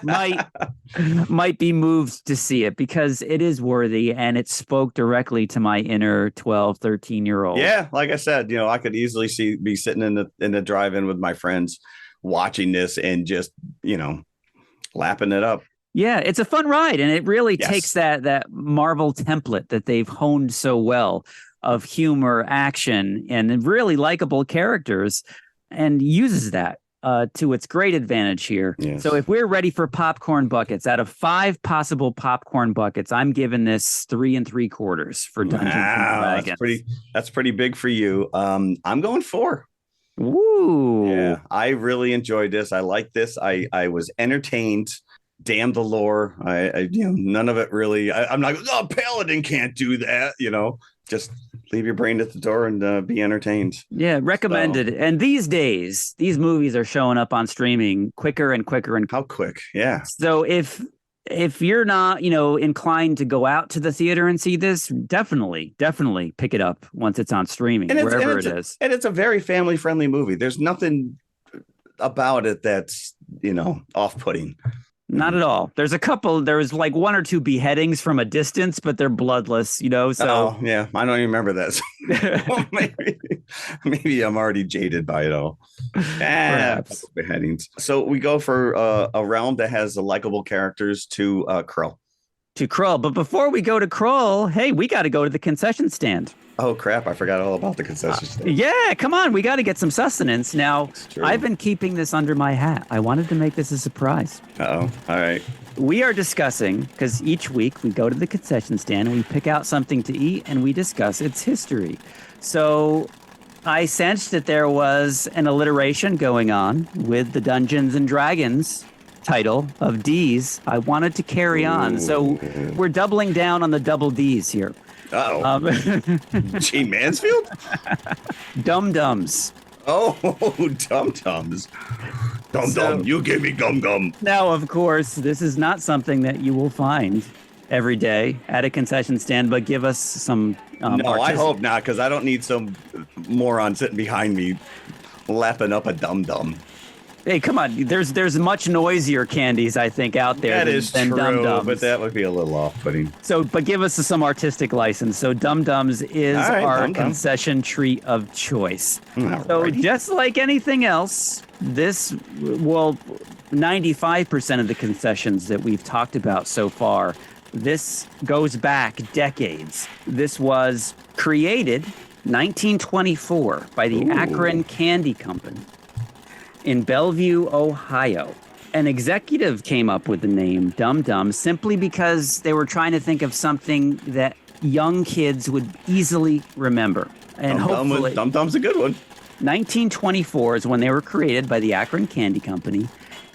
might be moved to see it, because it is worthy and it spoke directly to my inner 12, 13-year-old. Yeah, like I said, I could easily be sitting in the drive-in with my friends watching this and just, lapping it up. Yeah, it's a fun ride, and it really takes that Marvel template that they've honed so well of humor, action, and really likable characters, and uses that to its great advantage here. Yes. So if we're ready for popcorn buckets, out of 5 possible popcorn buckets, I'm giving this 3 3/4 for Dungeons and Dragons. That's pretty big for you. I'm going 4. Woo! Yeah, I really enjoyed this. I like this. I was entertained. Damn the lore. I none of it really. I'm not. Oh, Paladin can't do that. Just leave your brain at the door and be entertained. Yeah, recommended. And these days, these movies are showing up on streaming quicker and quicker. And how quick? Yeah. So if if you're not, inclined to go out to the theater and see this, definitely pick it up once it's on streaming, wherever it is. And it's a very family friendly movie. There's nothing about it that's, off putting. Not at all. There was like one or two beheadings from a distance, but they're bloodless, so. Oh, yeah. I don't even remember that. maybe I'm already jaded by it all. Perhaps. Beheadings. So we go for a realm that has likable characters to Krull. To Krull. But before we go to Krull, hey, we got to go to the concession stand. Oh, crap. I forgot all about the concession stand. Yeah, come on. We got to get some sustenance. Now, I've been keeping this under my hat. I wanted to make this a surprise. Uh-oh. All right. We are discussing, because each week we go to the concession stand and we pick out something to eat and we discuss its history. So I sensed that there was an alliteration going on with the Dungeons and Dragons title of D's. I wanted to carry on. So we're doubling down on the double D's here. Gene Mansfield? Dum-dums. Oh, dum-dums. Dum-dum, you gave me gum-gum. Now, of course, this is not something that you will find every day at a concession stand, but give us some No, I hope not, because I don't need some moron sitting behind me lapping up a dum-dum. Hey, come on. There's much noisier candies, I think, out there than true, Dum-Dums. but that would be a little off-putting. So, but give us some artistic license. So Dum-Dums is our concession treat of choice. So just like anything else, 95% of the concessions that we've talked about so far, this goes back decades. This was created 1924 by the Akron Candy Company in Bellevue, Ohio. An executive came up with the name Dum Dum simply because they were trying to think of something that young kids would easily remember. And hopefully, Dum Dum's a good one. 1924 is when they were created by the Akron Candy Company.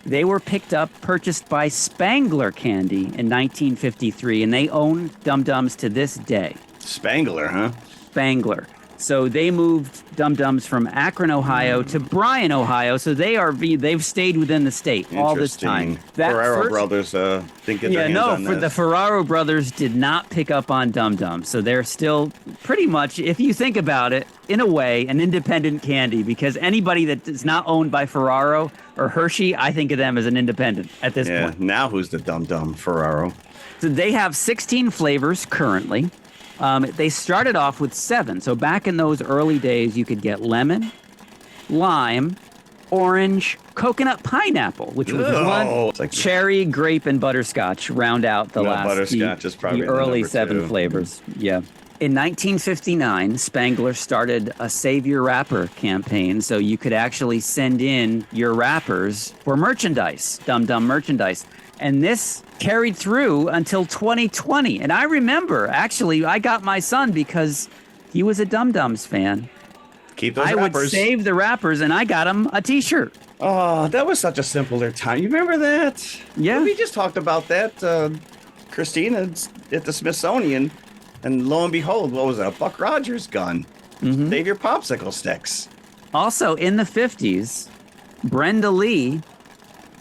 They were purchased by Spangler Candy in 1953, and they own Dum Dums to this day. Spangler, huh? Spangler. So they moved Dum Dums from Akron, Ohio to Bryan, Ohio. So they've stayed within the state all this time. Ferraro brothers didn't get their hands on this. The Ferraro brothers did not pick up on Dum Dums. So they're still pretty much, if you think about it, in a way, an independent candy, because anybody that is not owned by Ferraro or Hershey, I think of them as an independent at this point. Now who's the Dum Dum? Ferraro. So they have 16 flavors currently. They started off with 7. So back in those early days, you could get lemon, lime, orange, coconut, pineapple, which was one. Like cherry, grape, and butterscotch round out the butterscotch is probably the early number 7 2. flavors. Yeah. In 1959, Spangler started a Save Your Wrapper campaign, so you could actually send in your wrappers for merchandise, Dum Dum merchandise. And this carried through until 2020. And I remember, actually, I got my son because he was a Dum Dums fan. Keep those wrappers. I would save the wrappers, and I got him a T-shirt. Oh, that was such a simpler time. You remember that? Yeah. We just talked about that, Christina, at the Smithsonian. And lo and behold, what was it? A Buck Rogers gun. Mm-hmm. Save your popsicle sticks. Also, in the 50s, Brenda Lee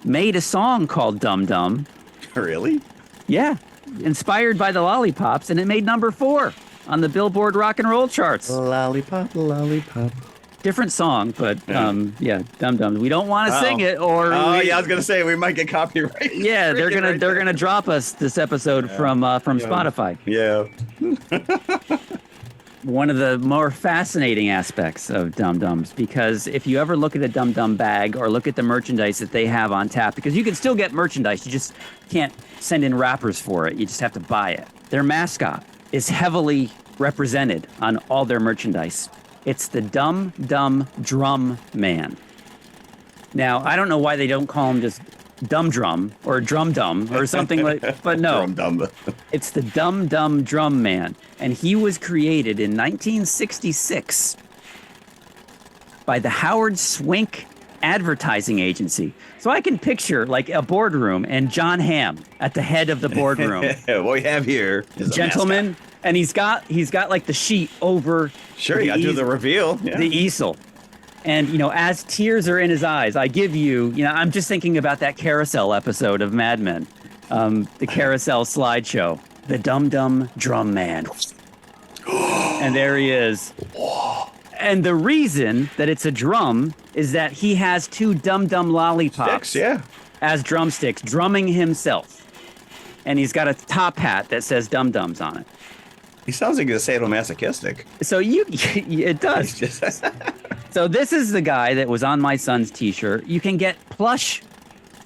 made a song called Dum Dum. Really? Yeah. Inspired by the Lollipops, and it made number 4 on the Billboard rock and roll charts. Lollipop, lollipop. Different song, but Dum Dum. We don't want to sing it, or I was gonna say we might get copyright. Yeah, they're gonna drop us this episode from Spotify. Yeah. One of the more fascinating aspects of Dum Dums, because if you ever look at a Dum Dum bag or look at the merchandise that they have on tap, because you can still get merchandise, you just can't send in wrappers for it. You just have to buy it. Their mascot is heavily represented on all their merchandise. It's the Dum Dum Drum Man. Now, I don't know why they don't call him just Dum Drum or Drum Dum or something like, but no, Drum. It's the Dum Dum Drum Man. And he was created in 1966 by the Howard Swink Advertising Agency. So I can picture like a boardroom and John Hamm at the head of the boardroom. What we have here is a gentleman, mascot. And he's got like the sheet over. Sure, you got to do the reveal. Yeah. The easel. And, as tears are in his eyes, I give you, I'm just thinking about that carousel episode of Mad Men. The carousel slideshow. The Dum Dum Drum Man. And there he is. And the reason that it's a drum is that he has 2 Dum Dum lollipops Sticks, as drumsticks, drumming himself. And he's got a top hat that says Dum Dums on it. He sounds like he's sadomasochistic. So it does. So this is the guy that was on my son's T-shirt. You can get plush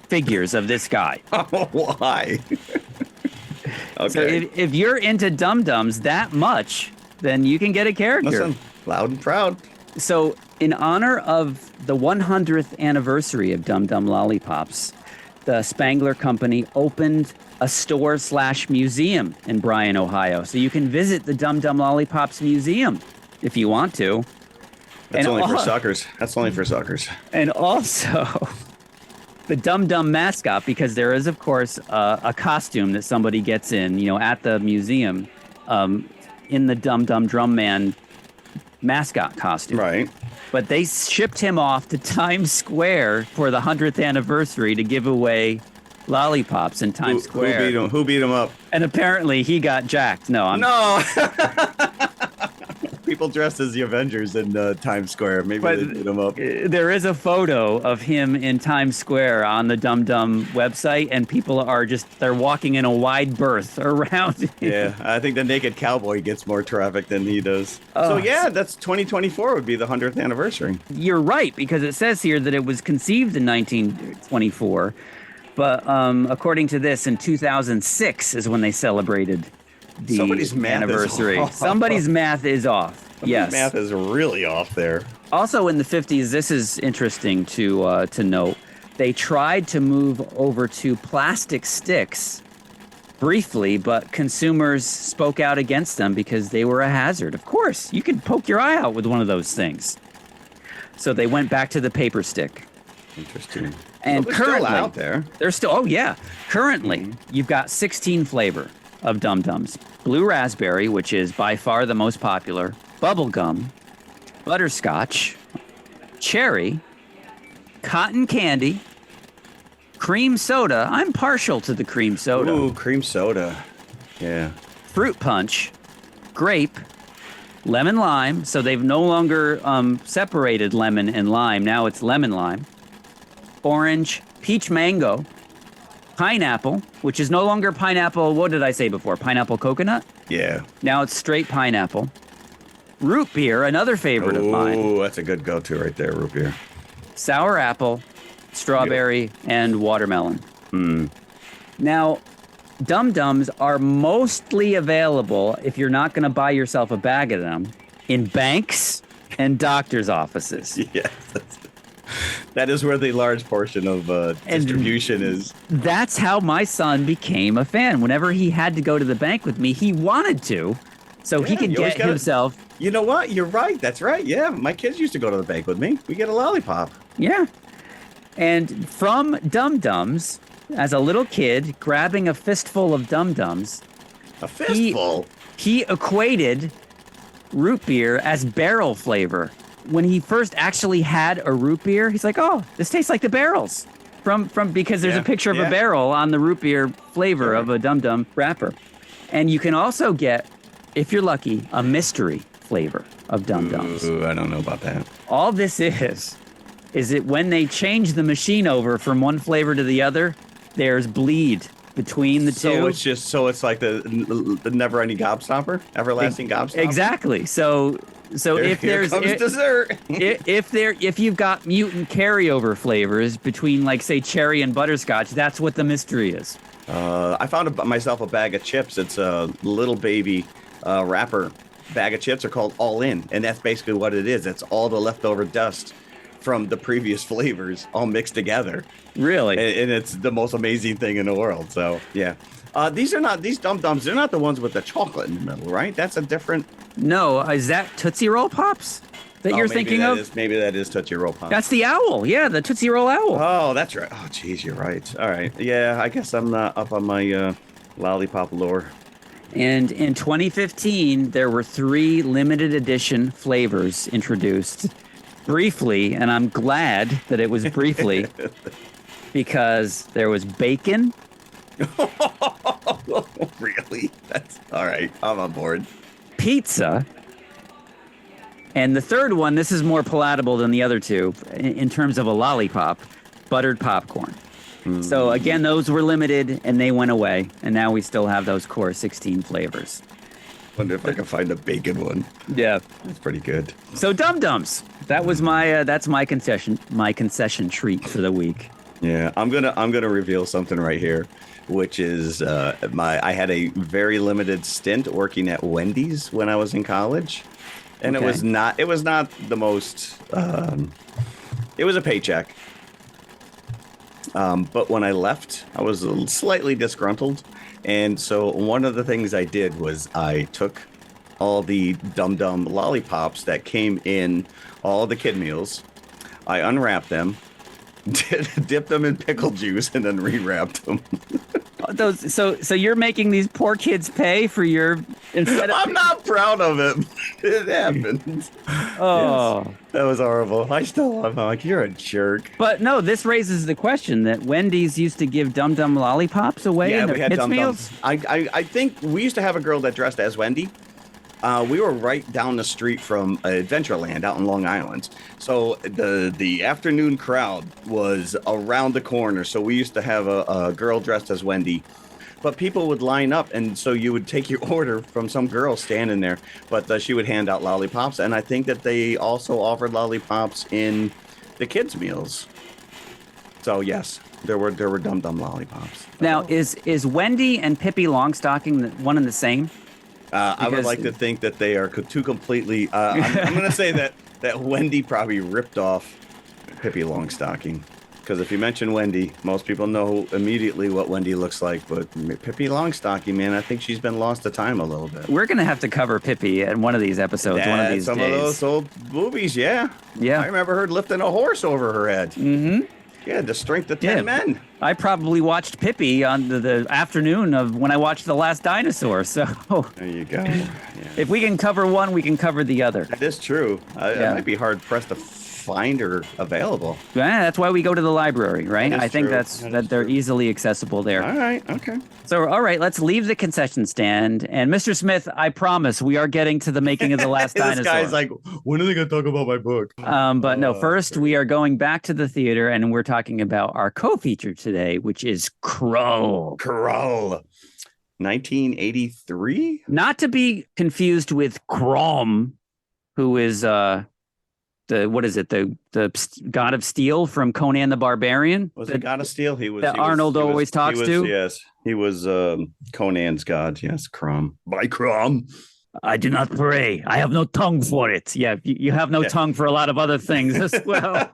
figures of this guy. Oh, why? Okay. So if you're into Dum Dums that much, then you can get a character. Listen, loud and proud. So in honor of the 100th anniversary of Dum Dum Lollipops, the Spangler Company opened a store/museum in Bryan, Ohio. So you can visit the Dum Dum Lollipops Museum if you want to. That's only for suckers. That's only for suckers. And also the Dum Dum mascot, because there is, of course, a costume that somebody gets in, at the museum, in the Dum Dum Drum Man mascot costume. Right. But they shipped him off to Times Square for the 100th anniversary to give away lollipops in Times Square. Who beat him up? And apparently he got jacked. No. People dressed as the Avengers in Times Square. Maybe they beat him up. There is a photo of him in Times Square on the Dum Dum website, and people they're walking in a wide berth around him. Yeah, I think the Naked Cowboy gets more traffic than he does. Oh. So yeah, that's 2024 would be the 100th anniversary. You're right, because it says here that it was conceived in 1924. But according to this, in 2006 is when they celebrated the Somebody's math anniversary. is off. Somebody's math is off. Yes. Math is really off there. Also in the 50s, this is interesting to note. They tried to move over to plastic sticks briefly, but consumers spoke out against them because they were a hazard. Of course, you could poke your eye out with one of those things. So they went back to the paper stick. Interesting. And They're currently, still out there. They're still, oh yeah. Currently, you've got 16 flavor of Dum Dums. Blue raspberry, which is by far the most popular. Bubblegum, butterscotch, cherry, cotton candy, cream soda. I'm partial to the cream soda. Ooh, cream soda. Yeah. Fruit punch, grape, lemon lime. So they've no longer separated lemon and lime. Now it's lemon lime. Orange, peach mango, pineapple, which is no longer pineapple. What did I say before? Pineapple coconut? Yeah. Now it's straight pineapple. Root beer, another favorite of mine. Oh, that's a good go-to right there, root beer. Sour apple, strawberry, and watermelon. Now, Dum Dums are mostly available, if you're not going to buy yourself a bag of them, in banks and doctor's offices. Yes. That is where the large portion of distribution is. That's how my son became a fan. Whenever he had to go to the bank with me, he wanted to, so he could get himself. You know what? You're right. That's right. Yeah, my kids used to go to the bank with me. We get a lollipop. Yeah. And from Dum Dums, as a little kid, grabbing a fistful of Dum Dums, A fistful? he equated root beer as barrel flavor. When he first actually had a root beer, he's like, "Oh, this tastes like the barrels." From because there's a picture of a barrel on the root beer flavor of a Dum Dum wrapper. And you can also get, if you're lucky, a mystery flavor of Dum Dums. Ooh, I don't know about that. All this is that when they change the machine over from one flavor to the other, there's bleed between the two. It's like the never-ending gobstopper, everlasting gobstopper. Exactly. So if there's dessert. if you've got mutant carryover flavors between, like, say, cherry and butterscotch, that's what the mystery is. I found myself a bag of chips. It's a little baby wrapper bag of chips. Are called All In, and that's basically what it is. It's all the leftover dust from the previous flavors all mixed together. Really? And it's the most amazing thing in the world. So yeah. These Dum Dums. They're not the ones with the chocolate in the middle, right? That's a different. No, is that Tootsie Roll Pops that you're thinking of? Maybe that is Tootsie Roll Pops. That's the owl. Yeah, the Tootsie Roll owl. Oh, that's right. Oh, geez, you're right. All right. Yeah, I guess I'm not up on my lollipop lore. And in 2015, there were 3 limited edition flavors introduced briefly, and I'm glad that it was briefly because there was bacon, Really? That's all right. I'm on board. Pizza. And the third one, this is more palatable than the other two in terms of a lollipop, buttered popcorn. So again, those were limited and they went away. And now we still have those core 16 flavors. Wonder if I can find a bacon one. Yeah. That's pretty good. So Dum Dums. That was that's my concession treat for the week. Yeah, I'm gonna reveal something right here, which is I had a very limited stint working at Wendy's when I was in college, and Okay. it was not the most it was a paycheck. But when I left, I was slightly disgruntled, and so one of the things I did was I took all the Dum Dum lollipops that came in all the kid meals, I unwrapped them, dipped them in pickle juice, and then rewrapped them. So you're making these poor kids pay for your instead of I'm not proud of it. It happened. oh. Yes, that was horrible. I'm like, you're a jerk. But no, this raises the question that Wendy's used to give Dum Dum lollipops away in their kids Dum meals. Dums. I think we used to have a girl that dressed as Wendy. We were right down the street from Adventureland out in Long Island. So the afternoon crowd was around the corner. So we used to have a girl dressed as Wendy. But people would line up, and so you would take your order from some girl standing there. But she would hand out lollipops, and I think that they also offered lollipops in the kids' meals. So yes, there were Dum Dum lollipops. Now, is Wendy and Pippi Longstocking one and the same? I would like to think that they are two completely. I'm going to say that Wendy probably ripped off Pippi Longstocking. Because if you mention Wendy, most people know immediately what Wendy looks like. But Pippi Longstocking, man, I think she's been lost to time a little bit. We're gonna have to cover Pippi in one of these episodes, one of these some days. of those old movies, yeah. Yeah. I remember her lifting a horse over her head. Mm-hmm. Yeah, the strength of 10 men. I probably watched Pippi on the afternoon of when I watched The Last Dinosaur. So There you go. Yeah. if we can cover one, we can cover the other. That is true. I might be hard pressed to find her available. Yeah, that's why we go to the library, right? That is I think true. that they're true. easily accessible there. All right. Okay. So, all right, let's leave the concession stand. And Mr. Smith, I promise we are getting to the making of The Last This Dinosaur. guy's like, when are they going to talk about my book? But no, first we are going back to the theater and we're talking about our co-feature today, which is Krull. Krull. 1983? Not to be confused with Krom, who is the god of steel from Conan the Barbarian? Was it God of Steel? He was. That Arnold always talks to? Yes. He was Conan's god. Yes. Crom. By Crom. I do not pray. I have no tongue for it. Yeah, you have no tongue for a lot of other things as well.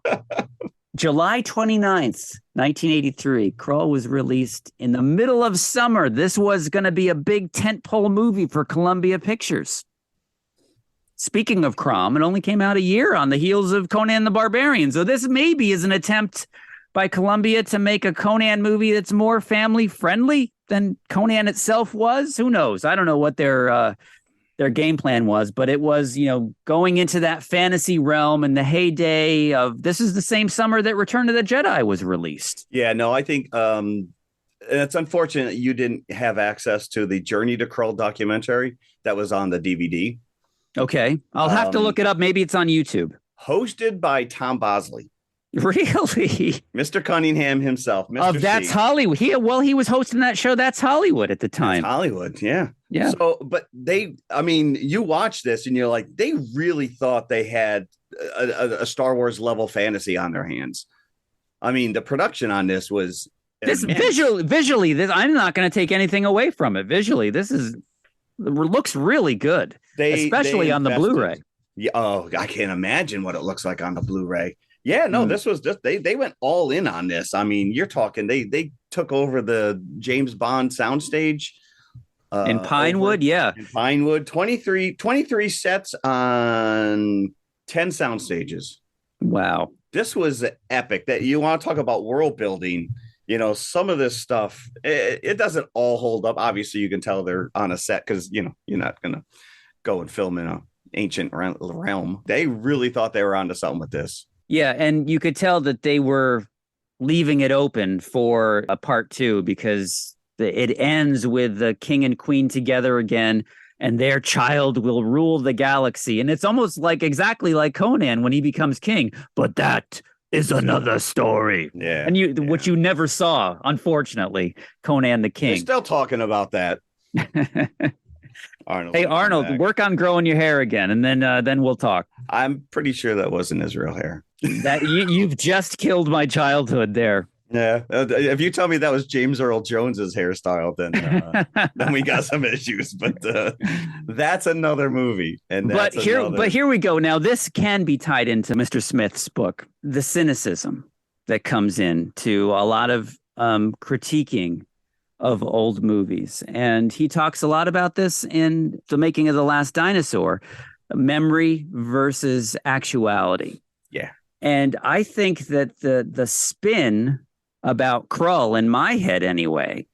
July 29th, 1983, Krull was released in the middle of summer. This was going to be a big tentpole movie for Columbia Pictures. Speaking of Crom, it only came out a year on the heels of Conan the Barbarian. So this maybe is an attempt by Columbia to make a Conan movie that's more family friendly than Conan itself was. Who knows? I don't know what their game plan was, but it was, going into that fantasy realm in the heyday of this is the same summer that Return of the Jedi was released. Yeah, no, I think it's unfortunate you didn't have access to the Journey to Krull documentary that was on the DVD. Okay. I'll have to look it up. Maybe it's on YouTube. Hosted by Tom Bosley. Really? Mr. Cunningham himself. Mr. Of That's Hollywood. He was hosting that show That's Hollywood at the time. That's Hollywood, yeah. Yeah. So, but you watch this and you're like, they really thought they had a Star Wars level fantasy on their hands. I mean, the production on this was visually, this I'm not going to take anything away from it. Visually, looks really good, especially on the Blu-ray. Yeah. Oh, I can't imagine what it looks like on the Blu-ray. Yeah, no, this was just they went all in on this. I mean, you're talking they took over the James Bond soundstage in Pinewood, in Pinewood, 23 sets on 10 sound stages. Wow, this was epic. That you want to talk about world building. Some of this stuff it doesn't all hold up. Obviously, you can tell they're on a set because you're not gonna go and film in a ancient realm. They really thought they were onto something with this. Yeah, and you could tell that they were leaving it open for a part two because It ends with the king and queen together again, and their child will rule the galaxy. And it's almost like exactly like Conan when he becomes king. But that is another story. Yeah. And what you never saw, unfortunately, Conan the They're King. still talking about that. Arnold. Hey, Arnold, work on growing your hair again, and then we'll talk. I'm pretty sure that wasn't his real hair. That you've just killed my childhood there. Yeah. If you tell me that was James Earl Jones's hairstyle, then we got some issues. But that's another movie. And here we go. Now this can be tied into Mr. Smith's book, the cynicism that comes into a lot of critiquing of old movies, and he talks a lot about this in The Making of the Last Dinosaur: memory versus actuality. Yeah. And I think that the spin about Krull, in my head anyway,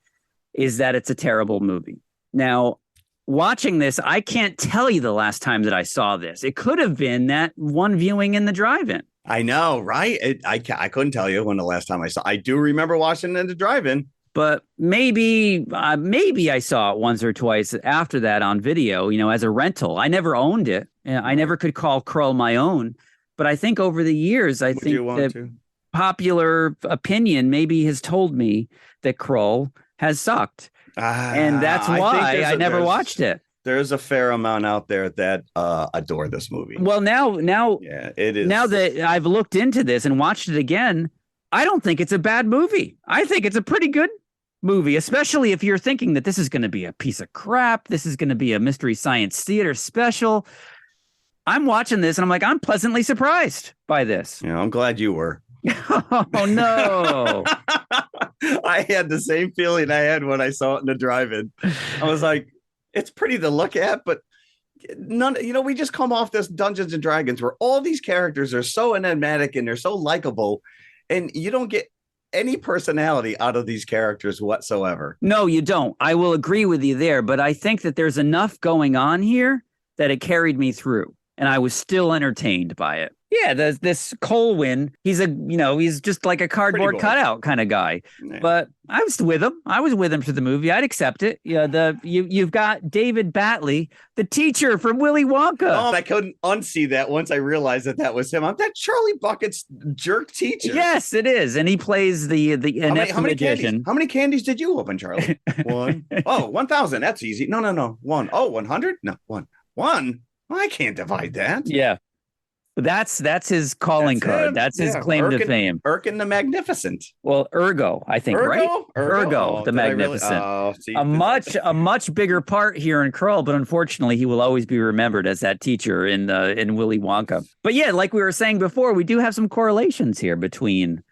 is that it's a terrible movie. Now, watching this, I can't tell you the last time that I saw this. It could have been that one viewing in the drive-in. I know, right? I couldn't tell you when the last time I saw. I do remember watching it in the drive-in. But maybe I saw it once or twice after that on video, as a rental. I never owned it. I never could call Krull my own. But I think over the years, I think that popular opinion maybe has told me that Krull has sucked. And that's why I never watched it. There's a fair amount out there that adore this movie. Well, now yeah, it is. Now that I've looked into this and watched it again, I don't think it's a bad movie. I think it's a pretty good movie, especially if you're thinking that this is going to be a piece of crap. This is going to be a Mystery Science Theater special. I'm watching this and I'm like, I'm pleasantly surprised by this. Yeah, I'm glad you were. Oh, no. I had the same feeling I had when I saw it in the drive-in. I was like, it's pretty to look at, but none, we just come off this Dungeons and Dragons where all these characters are so enigmatic and they're so likable, and you don't get any personality out of these characters whatsoever. No, you don't. I will agree with you there, but I think that there's enough going on here that it carried me through, and I was still entertained by it. Yeah, this Colwyn, he's just like a cardboard cutout kind of guy. Yeah. But I was with him. I was with him for the movie. I'd accept it. Yeah, you've got David Batley, the teacher from Willy Wonka. Oh, I couldn't unsee that once I realized that was him. I'm that Charlie Bucket's jerk teacher. Yes, it is, and he plays the how many candies did you open, Charlie? One. Oh, 1,000. That's easy. No. One. Oh, 100? No, one. Well, I can't divide that. Yeah. That's his calling card. That's his claim to fame. Erkin the Magnificent. Well, Ergo, I think, right? Ergo the Magnificent. A much bigger part here in Krull, but unfortunately, he will always be remembered as that teacher in Willy Wonka. But yeah, like we were saying before, we do have some correlations here between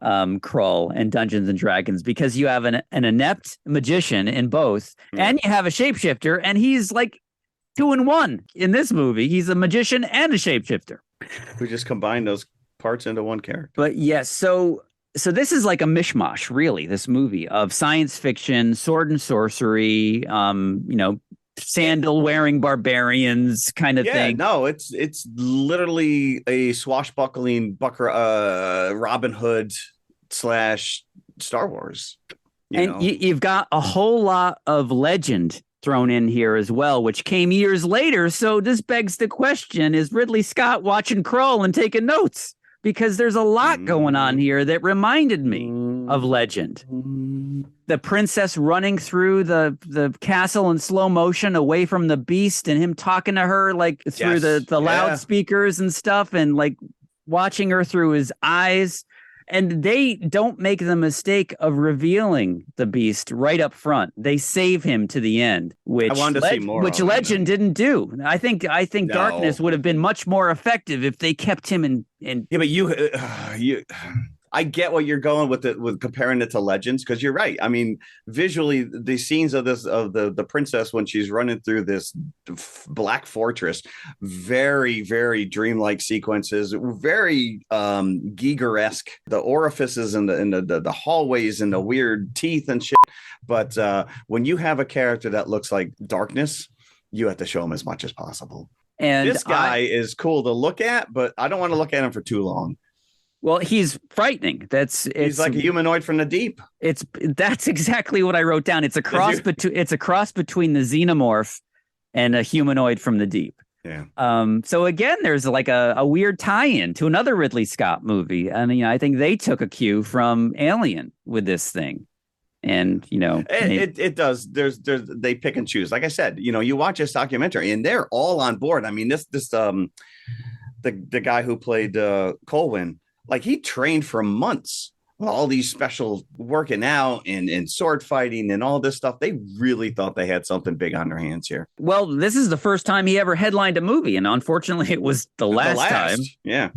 Krull and Dungeons and Dragons, because you have an inept magician in both, and you have a shapeshifter, and he's like 2 in 1 in this movie. He's a magician and a shapeshifter. We just combine those parts into one character. But yes, so this is like a mishmash, really, this movie of science fiction, sword and sorcery, sandal-wearing barbarians kind of thing. No, it's literally a swashbuckling Robin Hood / Star Wars. You've got a whole lot of legend thrown in here as well, which came years later. So this begs the question, is Ridley Scott watching Krull and taking notes? Because there's a lot going on here that reminded me of legend. The princess running through the castle in slow motion away from the beast, and him talking to her like through the loudspeakers and stuff, and like watching her through his eyes. And they don't make the mistake of revealing the beast right up front. They save him to the end, which Legend didn't do. I think Darkness would have been much more effective if they kept him in. Yeah, but you I get what you're going with comparing it to Legends, because you're right. I mean, visually, the scenes of the princess when she's running through this black fortress, very, very dreamlike sequences, very Giger-esque. The orifices and the hallways and the weird teeth and shit. But when you have a character that looks like Darkness, you have to show him as much as possible. And this guy is cool to look at, but I don't want to look at him for too long. Well, he's frightening. He's like a humanoid from the deep. That's exactly what I wrote down. It's a cross between the xenomorph and a humanoid from the deep. Yeah. So again, there's like a weird tie-in to another Ridley Scott movie. And I think they took a cue from Alien with this thing. And it does. They pick and choose. Like I said, you watch this documentary and they're all on board. I mean, the guy who played Colwyn, like he trained for months, all these special working out and sword fighting and all this stuff. They really thought they had something big on their hands here. Well, this is the first time he ever headlined a movie, and unfortunately it was the last time. Yeah.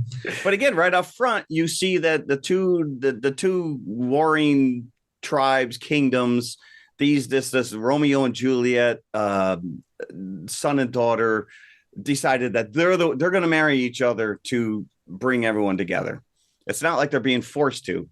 But again, right up front, you see that the two warring tribes, kingdoms, this Romeo and Juliet, son and daughter, decided that they're going to marry each other to bring everyone together. It's not like they're being forced to.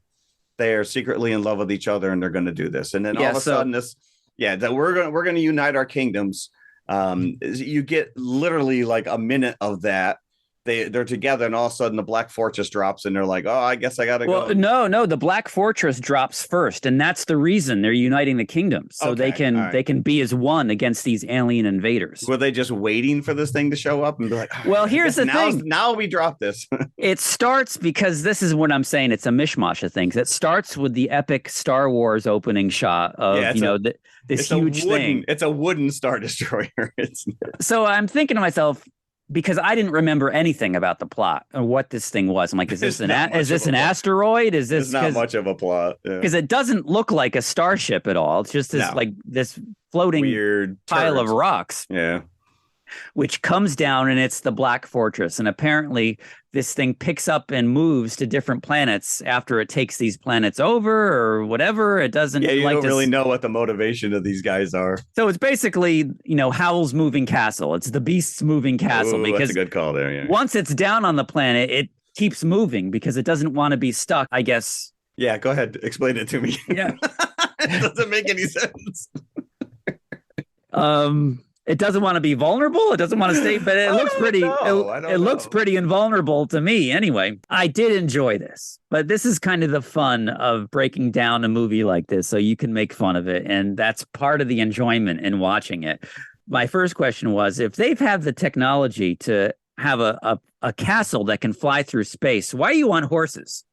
They are secretly in love with each other, and they're going to do this. And then all of a sudden, that we're going to unite our kingdoms. You get literally like a minute of that. They're together, and all of a sudden the Black Fortress drops, and they're like, "Oh, I guess I gotta go." Well, no, the Black Fortress drops first, and that's the reason they're uniting the kingdoms, so they can be as one against these alien invaders. Were they just waiting for this thing to show up and be like, "Well, here's the thing. Now we drop this." It starts because this is what I'm saying. It's a mishmash of things. It starts with the epic Star Wars opening shot of this huge thing. It's a wooden Star Destroyer. So I'm thinking to myself, because I didn't remember anything about the plot or what this thing was. I'm like, is this an asteroid? Is this not much of a plot? Because it doesn't look like a starship at all. It's just this floating weird pile of rocks. Yeah. Which comes down, and it's the Black Fortress. And apparently this thing picks up and moves to different planets after it takes these planets over or whatever. It doesn't. Yeah, you don't really know what the motivation of these guys are. So it's basically, Howl's moving castle. It's the Beast's moving castle. Ooh, because that's a good call there. Yeah. Once it's down on the planet, it keeps moving because it doesn't want to be stuck, I guess. Yeah, go ahead. Explain it to me. Yeah. It doesn't make any sense. It doesn't want to be vulnerable. It doesn't want to stay, but it looks pretty. It looks pretty invulnerable to me. Anyway, I did enjoy this, but this is kind of the fun of breaking down a movie like this, so you can make fun of it, and that's part of the enjoyment in watching it. My first question was, if they've had the technology to have a castle that can fly through space, why do you want horses?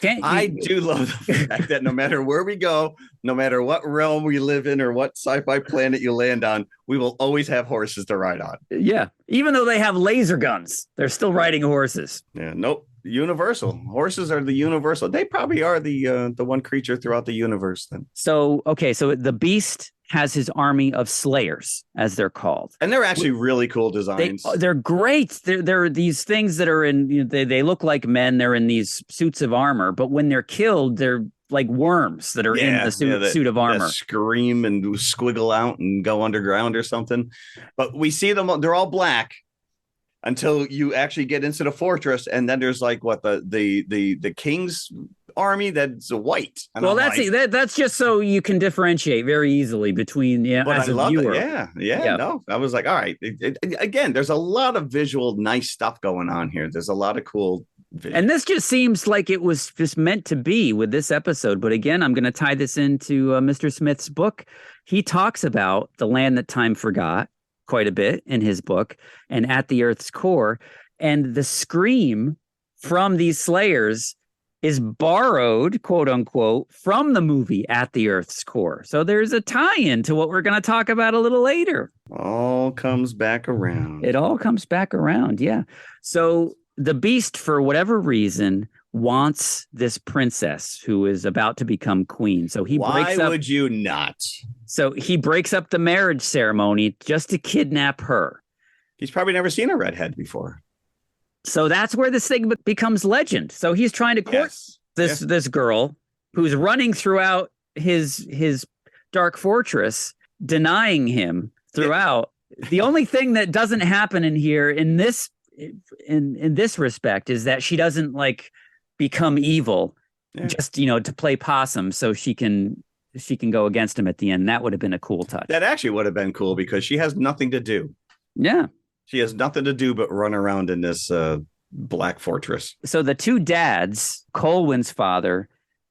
I do love the fact that no matter where we go, no matter what realm we live in or what sci-fi planet you land on, we will always have horses to ride on. Yeah. Even though they have laser guns, they're still riding horses. Yeah. Nope. Universal. Horses are the universal. They probably are the one creature throughout the universe then. So the Beast has his army of slayers, as they're called. And they're actually really cool designs. They're great. They're these things that are in, they look like men. They're in these suits of armor, but when they're killed, they're like worms that are in the suit of armor. Scream and squiggle out and go underground or something. But we see them, they're all black until you actually get into the fortress. And then there's like the king's army that's white. And well, that's just so you can differentiate very easily between as a viewer. Yeah. No, I was like, all right. Again, there's a lot of visual nice stuff going on here. There's a lot of cool visual. And this just seems like it was just meant to be with this episode. But again, I'm going to tie this into Mr. Smith's book. He talks about the land that time forgot quite a bit in his book, and At the Earth's Core, and the scream from these slayers is borrowed, quote unquote, from the movie At the Earth's Core. So there's a tie-in to what we're going to talk about a little later. All comes back around. It all comes back around, yeah. So the Beast, for whatever reason, wants this princess who is about to become queen. So why would you not? So he breaks up the marriage ceremony just to kidnap her. He's probably never seen a redhead before. So that's where this thing becomes legend. So he's trying to court this girl who's running throughout his dark fortress, denying him throughout. Yeah. The only thing that doesn't happen in here in this respect is that she doesn't like become evil just to play possum so she can go against him at the end. That would have been a cool touch. That actually would have been cool because she has nothing to do. Yeah. She has nothing to do but run around in this Black Fortress. So the two dads, Colwyn's father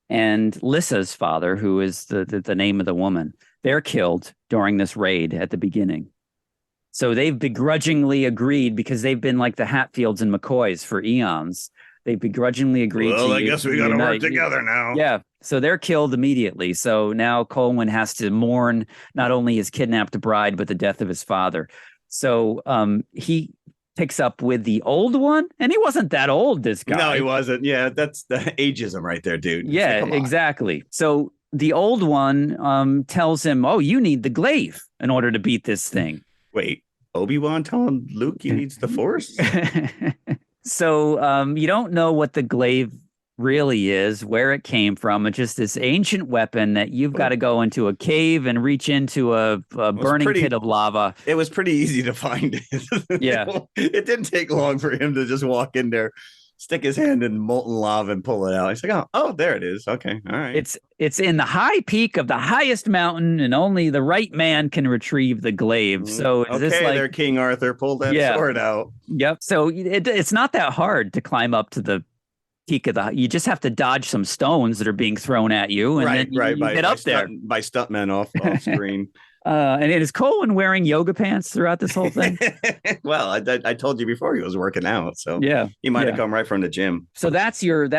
and Lissa's father, who is the name of the woman, they're killed during this raid at the beginning. So they've begrudgingly agreed, because they've been like the Hatfields and McCoys for eons. They begrudgingly agreed to I guess we got to work together now. Yeah. So they're killed immediately. So now Colwyn has to mourn not only his kidnapped bride, but the death of his father. So he picks up with the old one, and he wasn't that old, this guy. No, he wasn't. Yeah, that's the ageism right there, dude. Yeah, exactly. So the old one tells him, oh, you need the glaive in order to beat this thing. Wait, Obi-Wan telling Luke he needs the Force? So you don't know what the glaive really is, where it came from. It's just this ancient weapon that you've got to go into a cave and reach into a burning pit of lava. It was pretty easy to find it. Yeah. It didn't take long for him to just walk in there, stick his hand in molten lava and pull it out. He's like, oh, there it is. Okay. All right. It's in the high peak of the highest mountain, and only the right man can retrieve the glaive. So is this like there, King Arthur, pull that sword out. Yep. So it's not that hard to climb up to the peak of you just have to dodge some stones that are being thrown at you, and then you get up there by stuntmen off screen. And is Colwyn wearing yoga pants throughout this whole thing? Well, I told you before he was working out, so yeah, he might have come right from the gym. So that's your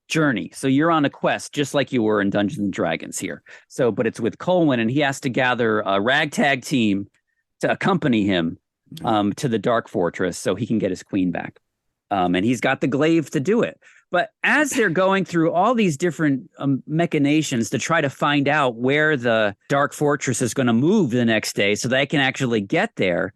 journey. So you're on a quest, just like you were in Dungeons and Dragons here. So, but it's with Colwyn, and he has to gather a ragtag team to accompany him to the Dark Fortress so he can get his queen back. And he's got the glaive to do it. But as they're going through all these different machinations to try to find out where the Dark Fortress is going to move the next day so they can actually get there,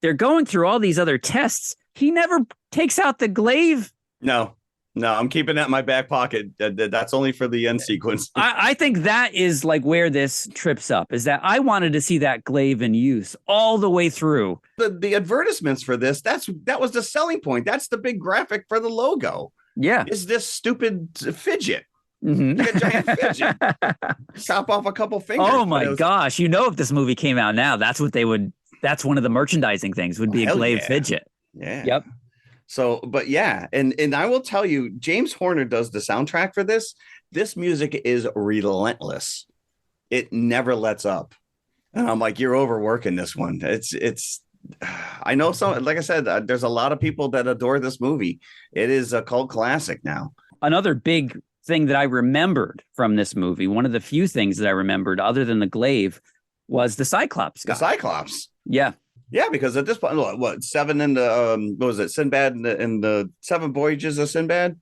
they're going through all these other tests. He never takes out the glaive. No, I'm keeping that in my back pocket. That's only for the end sequence. I think that is like where this trips up, is that I wanted to see that glaive in use all the way through. The advertisements for this, that was the selling point. That's the big graphic for the logo. Yeah. Is this stupid fidget. Mm-hmm. Like a giant fidget. Chop off a couple fingers. Oh my gosh. If this movie came out now, that's one of the merchandising things would be a glaive fidget. Yeah. Yep. So, but yeah, and I will tell you, James Horner does the soundtrack for this. This music is relentless. It never lets up. And I'm like, you're overworking this one. It's I know some, like I said, there's a lot of people that adore this movie. It is a cult classic now. Another big thing that I remembered from this movie, one of the few things that I remembered other than the glaive, was the Cyclops guy. The Cyclops. Yeah. Yeah, because at this point, what 7 in the what was it, Sinbad in the 7 Voyages of Sinbad,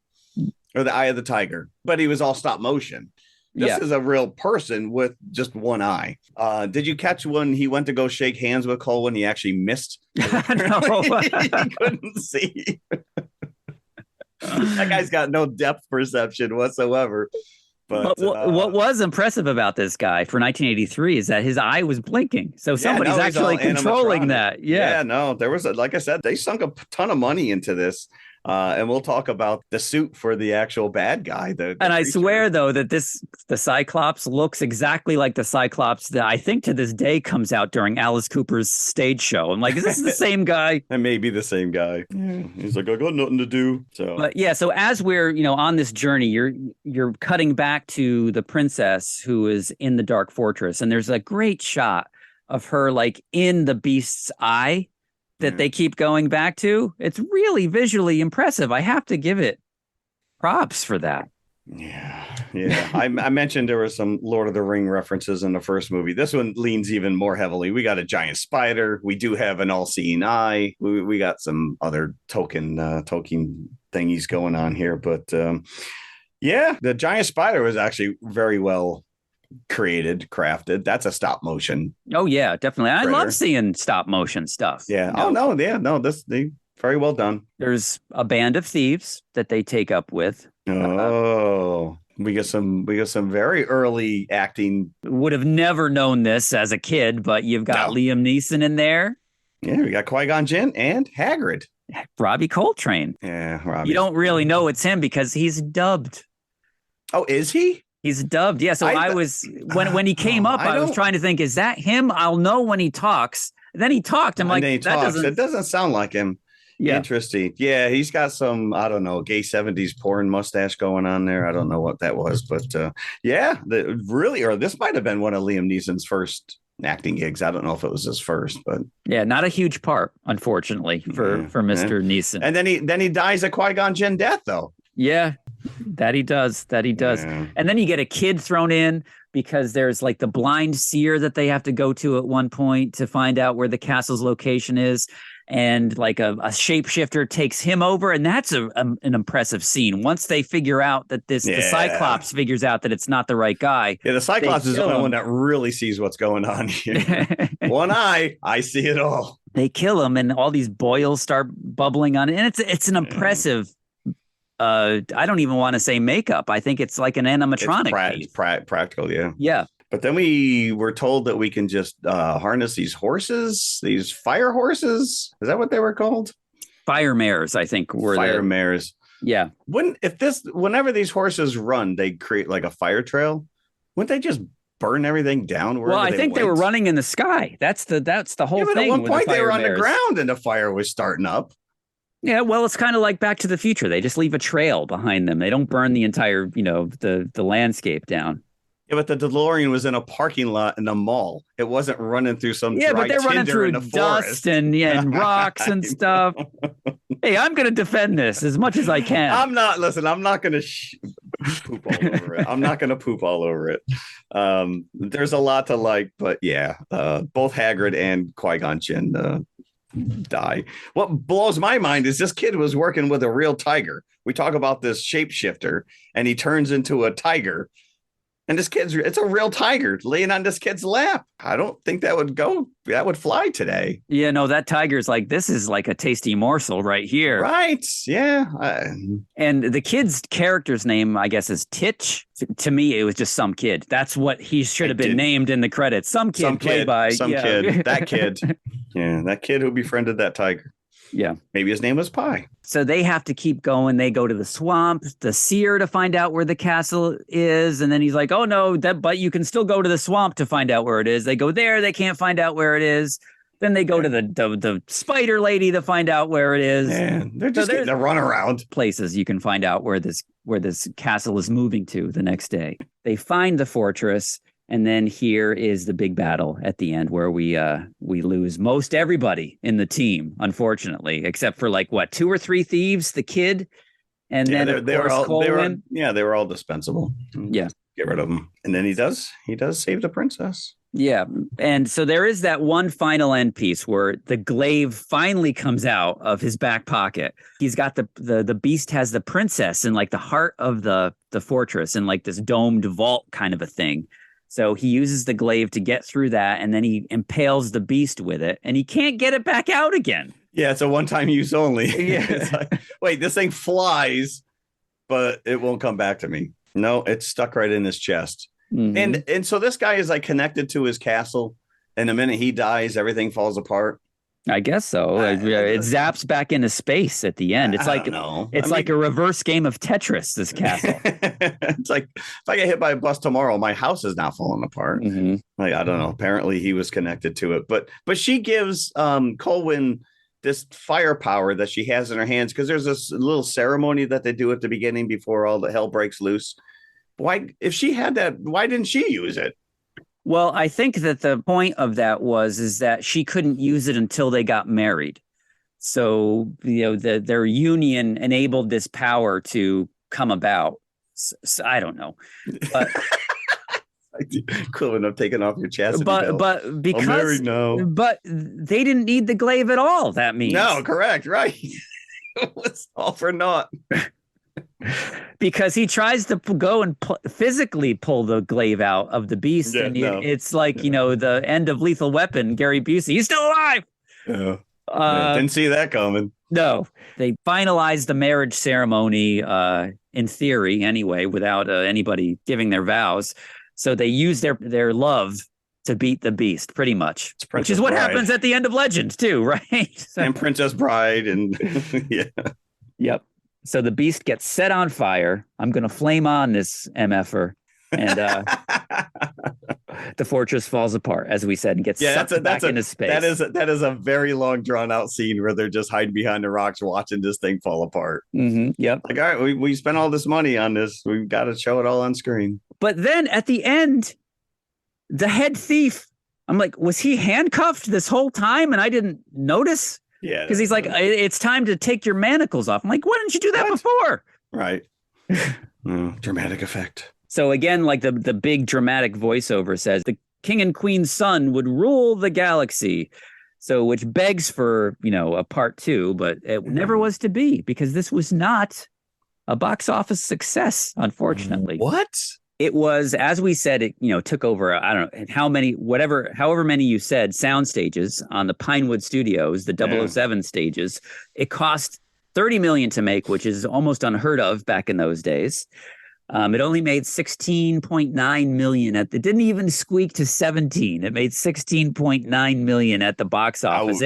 or the Eye of the Tiger? But he was all stop motion. This is a real person with just one eye. Did you catch when he went to go shake hands with Cole when he actually missed? No. He couldn't see. That guy's got no depth perception whatsoever. But what was impressive about this guy for 1983 is that his eye was blinking. So somebody's actually controlling that. Yeah, no, there was, like I said, they sunk a ton of money into this. And we'll talk about the suit for the actual bad guy. And I swear, though, that the Cyclops looks exactly like the Cyclops that I think to this day comes out during Alice Cooper's stage show. I'm like, is this the same guy? It may be the same guy. Yeah. He's like, I got nothing to do. But yeah, so as we're on this journey, you're cutting back to the princess who is in the Dark Fortress, and there's a great shot of her like in the beast's eye that they keep going back to. It's really visually impressive. I have to give it props for that. Yeah. I mentioned there were some Lord of the Ring references in the first movie. This one leans even more heavily. We got a giant spider. We do have an all-seeing eye. We got some other token thingies going on here. But the giant spider was actually very well crafted. That's a stop motion. Oh yeah, definitely. I love seeing stop motion stuff. Yeah. They very well done. There's a band of thieves that they take up with. We get some very early acting. Would have never known this as a kid, but you've got Liam Neeson in there. Yeah, we got Qui-Gon Jinn and Hagrid. Robbie Coltrane. Yeah, Robbie. You don't really know it's him because he's dubbed. Oh, is he? He's dubbed. Yeah. So I was when he came up, I was trying to think, is that him? I'll know when he talks. Then he talked. I'm like, it doesn't sound like him. Yeah. Interesting. Yeah, he's got some, I don't know, gay 70s porn mustache going on there. I don't know what that was, but or this might have been one of Liam Neeson's first acting gigs. I don't know if it was his first, but Yeah, not a huge part, unfortunately, for Mr. Neeson. And then he dies a Qui-Gon Jinn death, though. Yeah, that he does. Yeah. And then you get a kid thrown in because there's like the blind seer that they have to go to at one point to find out where the castle's location is. And like a shapeshifter takes him over. And that's an impressive scene. Once they figure out that the Cyclops figures out that it's not the right guy. Yeah, the Cyclops is the only one that really sees what's going on here. One eye, I see it all. They kill him and all these boils start bubbling on it. And it's an impressive I don't even want to say makeup. I think it's like an animatronic. It's practical, yeah. Yeah. But then we were told that we can just harness these horses, these fire horses. Is that what they were called? Fire mares, I think, were fire mares. Yeah. Whenever these horses run, they create like a fire trail. Wouldn't they just burn everything down? Well, I think they were running in the sky. That's the whole thing. At one point, they were on the ground and the fire was starting up. Yeah, well, it's kind of like Back to the Future. They just leave a trail behind them. They don't burn the entire, the landscape down. Yeah, but the DeLorean was in a parking lot in a mall. It wasn't running through some but they're running through dust and rocks and stuff. Hey, I'm going to defend this as much as I can. I'm not going to poop all over it. I'm not going to poop all over it. There's a lot to like, but yeah, both Hagrid and Qui-Gon Jinn die. What blows my mind is this kid was working with a real tiger. We talk about this shapeshifter, and he turns into a tiger. And it's a real tiger laying on this kid's lap. I don't think that would fly today. Yeah, no, that tiger's like, this is like a tasty morsel right here. Right. Yeah. And the kid's character's name, I guess, is Titch. To me, it was just some kid. That's what he should have been named in the credits. Some kid. Kid. That kid. Yeah, that kid who befriended that tiger. Yeah. Maybe his name was Pie. So they have to keep going. They go to the swamp, the seer, to find out where the castle is. And then he's like, oh, no, but you can still go to the swamp to find out where it is. They go there. They can't find out where it is. Then they go to the spider lady to find out where it is. Yeah, they're just getting to run around. Places you can find out where this castle is moving to the next day. They find the fortress. And then here is the big battle at the end where we lose most everybody in the team, unfortunately, except for like 2 or 3 thieves, the kid, and then they were all dispensable. Yeah, get rid of them. And then he does save the princess. Yeah, and so there is that one final end piece where the glaive finally comes out of his back pocket. He's got the beast has the princess in like the heart of the fortress in like this domed vault kind of a thing. So he uses the glaive to get through that, and then he impales the beast with it, and he can't get it back out again. Yeah, it's a one-time use only. Yeah. It's like, wait, this thing flies, but it won't come back to me. No, it's stuck right in his chest. Mm-hmm. And so this guy is like connected to his castle, and the minute he dies, everything falls apart. I guess so. It zaps back into space at the end. It's like like a reverse game of Tetris, this castle. It's like if I get hit by a bus tomorrow, my house is not falling apart. Mm-hmm. Like, I don't know. Apparently he was connected to it. But she gives Colwyn this firepower that she has in her hands, because there's this little ceremony that they do at the beginning before all the hell breaks loose. Why, if she had that, why didn't she use it? Well, I think that the point of that is that she couldn't use it until they got married. So, their union enabled this power to come about. So, I don't know. But cool enough taking off your chastity belt. But because I'm married now. But they didn't need the glaive at all. That means no, correct, right? It was all for naught. Because he tries to go and physically pull the glaive out of the beast, and it's like the end of Lethal Weapon. Gary Busey, he's still alive. Didn't see that coming. No, they finalized the marriage ceremony in theory, anyway, without anybody giving their vows. So they use their love to beat the beast, pretty much, which is what happens at the end of Legend too, right? So, and Princess Bride, and yeah, yep. So the beast gets set on fire. I'm going to flame on this MFer. And the fortress falls apart, as we said, and gets sucked back into space. That is a very long drawn out scene where they're just hiding behind the rocks watching this thing fall apart. Yep. Like, all right, we spent all this money on this. We've got to show it all on screen. But then at the end, the head thief, I'm like, was he handcuffed this whole time and I didn't notice? Yeah. Because he's like, it's time to take your manacles off. I'm like, why didn't you do that before? Right. Dramatic effect. So again, like the big dramatic voiceover says, the king and queen's son would rule the galaxy. So which begs for, a part 2, but it never was to be because this was not a box office success, unfortunately. What? It was, as we said, it took over, I don't know how many, however many you said, sound stages on the Pinewood Studios, the 007 stages. It cost $30 million to make, which is almost unheard of back in those days. It only made $16.9 million. It didn't even squeak to 17. It made $16.9 million at the box office.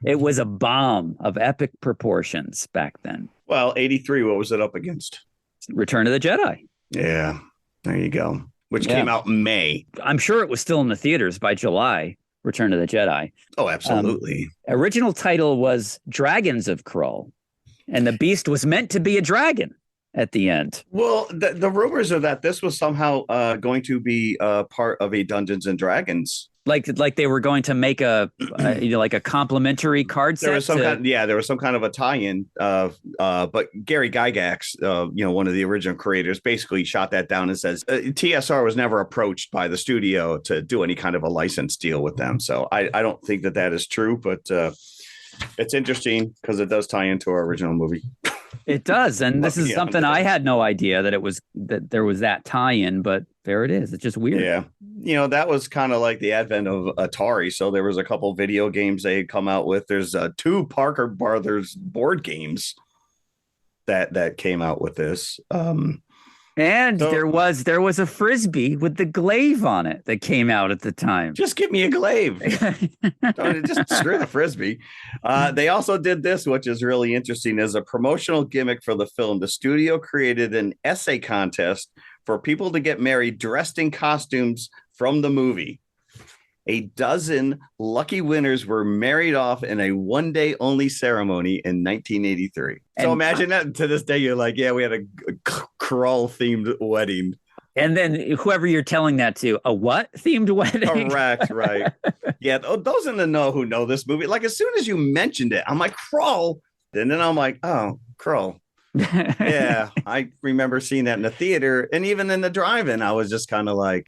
It was a bomb of epic proportions back then. Well, 83, what was it up against? Return of the Jedi. Yeah. There you go. Which came out in May. I'm sure it was still in the theaters by July, Return of the Jedi. Oh, absolutely. Original title was Dragons of Krull, and the beast was meant to be a dragon at the end. Well, the rumors are that this was somehow going to be part of a Dungeons and Dragons. Like they were going to make a like a complimentary card set. There was some kind of a tie-in. But Gary Gygax, one of the original creators, basically shot that down and says TSR was never approached by the studio to do any kind of a license deal with them. So I don't think that is true, but it's interesting because it does tie into our original movie. It does, and this is something I had no idea that there was that tie-in, but there it is. It's just weird. Yeah, that was kind of like the advent of Atari. So there was a couple video games they had come out with. There's 2 Parker Brothers board games that came out with this. There was a Frisbee with the glaive on it that came out at the time. Just give me a glaive. Just screw the Frisbee. They also did this, which is really interesting. As a promotional gimmick for the film, the studio created an essay contest for people to get married dressed in costumes from the movie. A dozen lucky winners were married off in a one-day only ceremony in 1983. So imagine that to this day, you're like, yeah, we had a Krull themed wedding. And then whoever you're telling that to, a what themed wedding? Correct, right. Yeah, those in the know who know this movie, like as soon as you mentioned it, I'm like, Krull. And then I'm like, oh, Krull. Yeah, I remember seeing that in the theater. And even in the drive-in, I was just kind of like,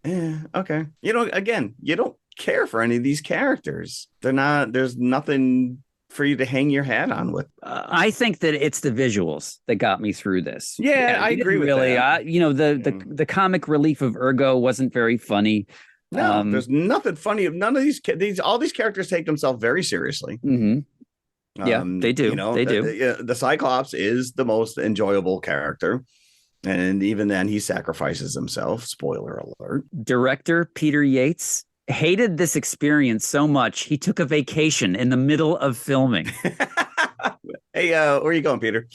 okay. Again, you don't care for any of these characters. There's nothing for you to hang your hat on with. I think that it's the visuals that got me through this. Yeah, I agree with that. The comic relief of Ergo wasn't very funny. No, there's nothing funny. None of all these characters take themselves very seriously. Mm-hmm. Yeah, they do. They do. The Cyclops is the most enjoyable character. And even then he sacrifices himself. Spoiler alert. Director Peter Yates hated this experience so much he took a vacation in the middle of filming. Hey, where are you going, Peter?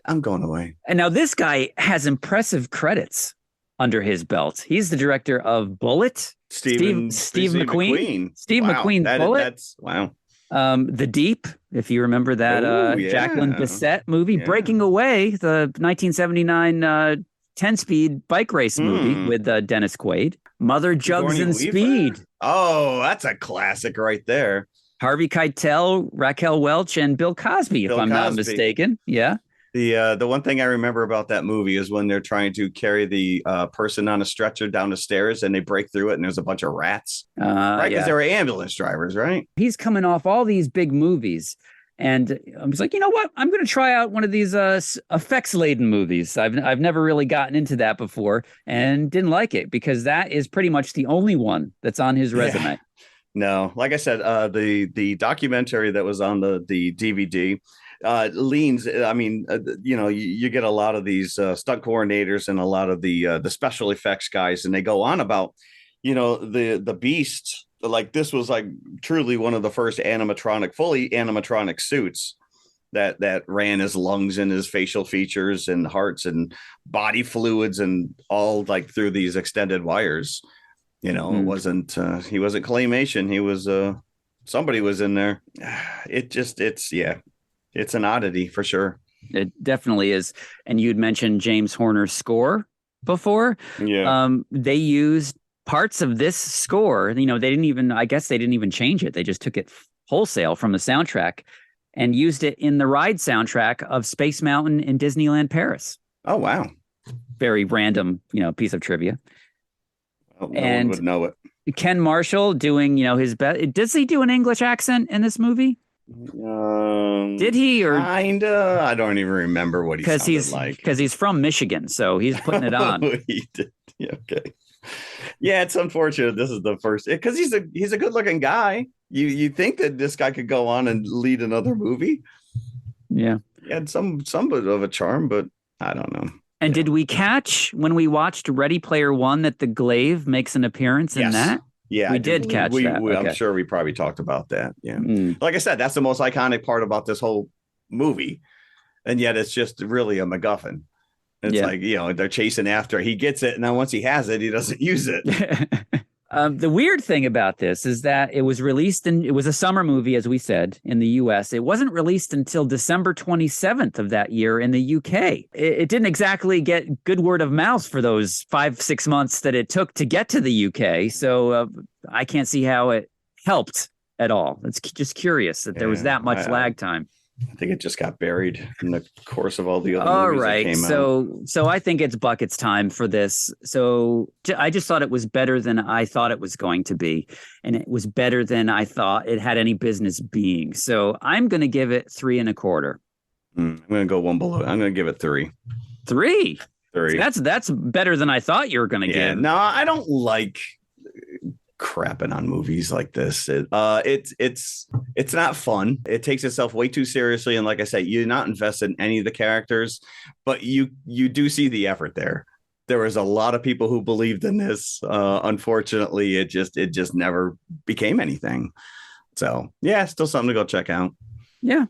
I'm going away. And now this guy has impressive credits under his belt. He's the director of Bullet. Steve McQueen. Steve McQueen's Bullet. That's wow. The Deep, if you remember that Jacqueline Bisset movie, Breaking Away, the 1979 10-speed bike race movie with Dennis Quaid. Mother Jugs and Speed. Oh, that's a classic right there. Harvey Keitel, Raquel Welch, and Bill Cosby, if I'm not mistaken. Yeah. The one thing I remember about that movie is when they're trying to carry the person on a stretcher down the stairs and they break through it and there's a bunch of rats. Right? Because they were ambulance drivers, right? He's coming off all these big movies. And I was like, you know what? I'm going to try out one of these effects-laden movies. I've never really gotten into that before and didn't like it because that is pretty much the only one that's on his resume. Yeah. No, like I said, the documentary that was on the DVD leans. I mean, you get a lot of these stunt coordinators and a lot of the special effects guys, and they go on about, the Beast. Like this was like truly one of the first fully animatronic suits that ran his lungs and his facial features and hearts and body fluids and all like through these extended wires. It wasn't he wasn't claymation. He was somebody was in there. It's an oddity for sure. It definitely is. And you'd mentioned James Horner's score before. Yeah. They used parts of this score. They didn't even change it. They just took it wholesale from the soundtrack and used it in the ride soundtrack of Space Mountain in Disneyland Paris. Oh, wow. Very random, piece of trivia. Well, no one would know it. Ken Marshall doing, his best. Does he do an English accent in this movie? Did he or kinda? I don't even remember what he sounded like. Because he's from Michigan, so he's putting it on. He did. Yeah, okay. Yeah, it's unfortunate. This is the first because he's a good looking guy. You think that this guy could go on and lead another movie? Yeah, he had some bit of a charm, but I don't know. And did we catch when we watched Ready Player One that the glaive makes an appearance in that? Yeah, we did catch that. Okay. I'm sure we probably talked about that. Yeah. Like I said, that's the most iconic part about this whole movie. And yet it's just really a MacGuffin. It's like, they're chasing after. He gets it. And then once he has it, he doesn't use it. The weird thing about this is that it was a summer movie, as we said, in the US. It wasn't released until December 27th of that year in the UK. It didn't exactly get good word of mouth for those 5-6 months that it took to get to the UK. So I can't see how it helped at all. It's just curious that there was that much lag time. I think it just got buried in the course of all the other movies that came out. So I think it's buckets time for this. So I just thought it was better than I thought it was going to be. And it was better than I thought it had any business being. So I'm going to give it 3 1/4. I'm going to go one below. I'm going to give it 3. 3? 3. So that's better than I thought you were going to give. No, I don't like crapping on movies like this. It's not fun. It takes itself way too seriously, and like I said, you're not invested in any of the characters, but you do see the effort there. There was a lot of people who believed in this. Unfortunately, it just never became anything. So yeah, still something to go check out. Yeah.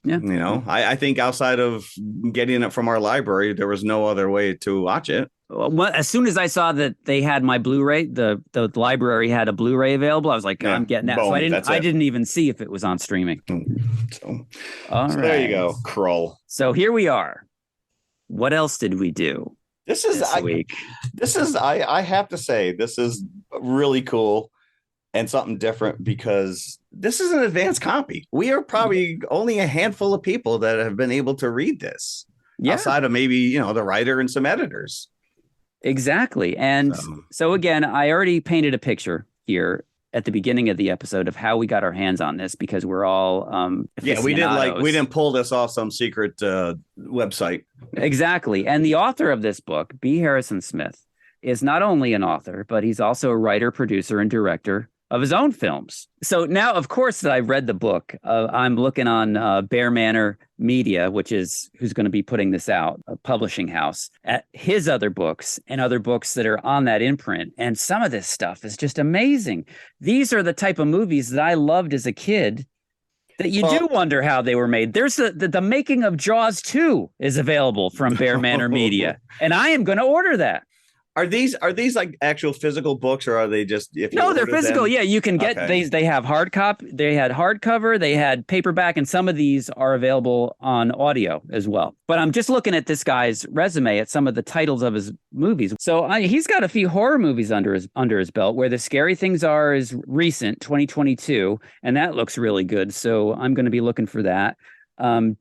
I think outside of getting it from our library, there was no other way to watch it. Well, as soon as I saw that they had my Blu-ray, the library had a Blu-ray available, I was like, I'm getting that. Boom, so I didn't even see if it was on streaming. So there you go, Krull. So here we are. What else did we do this week? I have to say, this is really cool and something different because this is an advanced copy. We are probably only a handful of people that have been able to read this. Outside of maybe, the writer and some editors. Exactly. And so again, I already painted a picture here at the beginning of the episode of how we got our hands on this because we're all we didn't pull this off some secret website. Exactly. And the author of this book, B. Harrison Smith, is not only an author, but he's also a writer, producer, and director of his own films. So now, of course, that I've read the book, I'm looking on Bear Manor Media, which is who's going to be putting this out, a publishing house, at his other books and other books that are on that imprint. And some of this stuff is just amazing. These are the type of movies that I loved as a kid that you do wonder how they were made. There's the making of Jaws 2 is available from Bear Manor Media, and I am going to order that. Are these like actual physical books, or are they just? No, they're physical. Yeah, you can get these. They have they had hardcover, they had paperback, and some of these are available on audio as well. But I'm just looking at this guy's resume at some of the titles of his movies. So he's got a few horror movies under his belt. Where the Scary Things Are is recent, 2022, and that looks really good. So I'm going to be looking for that.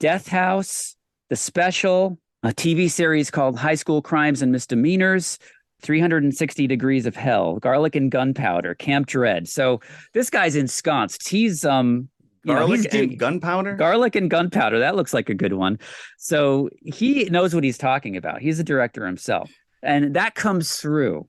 Death House, The Special, a TV series called High School Crimes and Misdemeanors. 360 Degrees of Hell, Garlic and Gunpowder, Camp Dread. So this guy's ensconced. He's Garlic and Gunpowder? Garlic and Gunpowder. That looks like a good one. So he knows what he's talking about. He's a director himself. And that comes through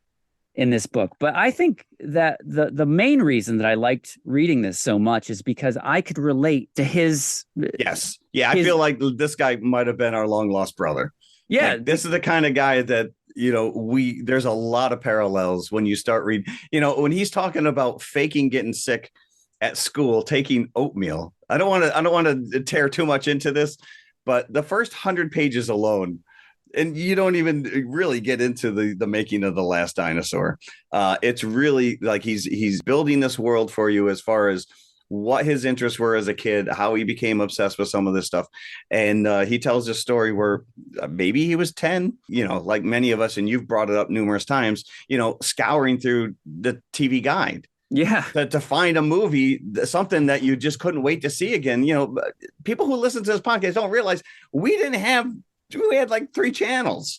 in this book. But I think that the main reason that I liked reading this so much is because I could relate to his. Yes. Yeah, I feel like this guy might have been our long lost brother. Yeah. Like, this is the kind of guy that there's a lot of parallels when you start reading, when he's talking about faking getting sick at school, taking oatmeal. I don't want to tear too much into this, but the first 100 pages alone, and you don't even really get into the making of The Last Dinosaur. It's really like he's building this world for you as far as what his interests were as a kid, how he became obsessed with some of this stuff. And he tells a story where maybe he was 10, like many of us, and you've brought it up numerous times, scouring through the TV guide. Yeah. To find a movie, something that you just couldn't wait to see again. People who listen to this podcast don't realize we had like 3 channels.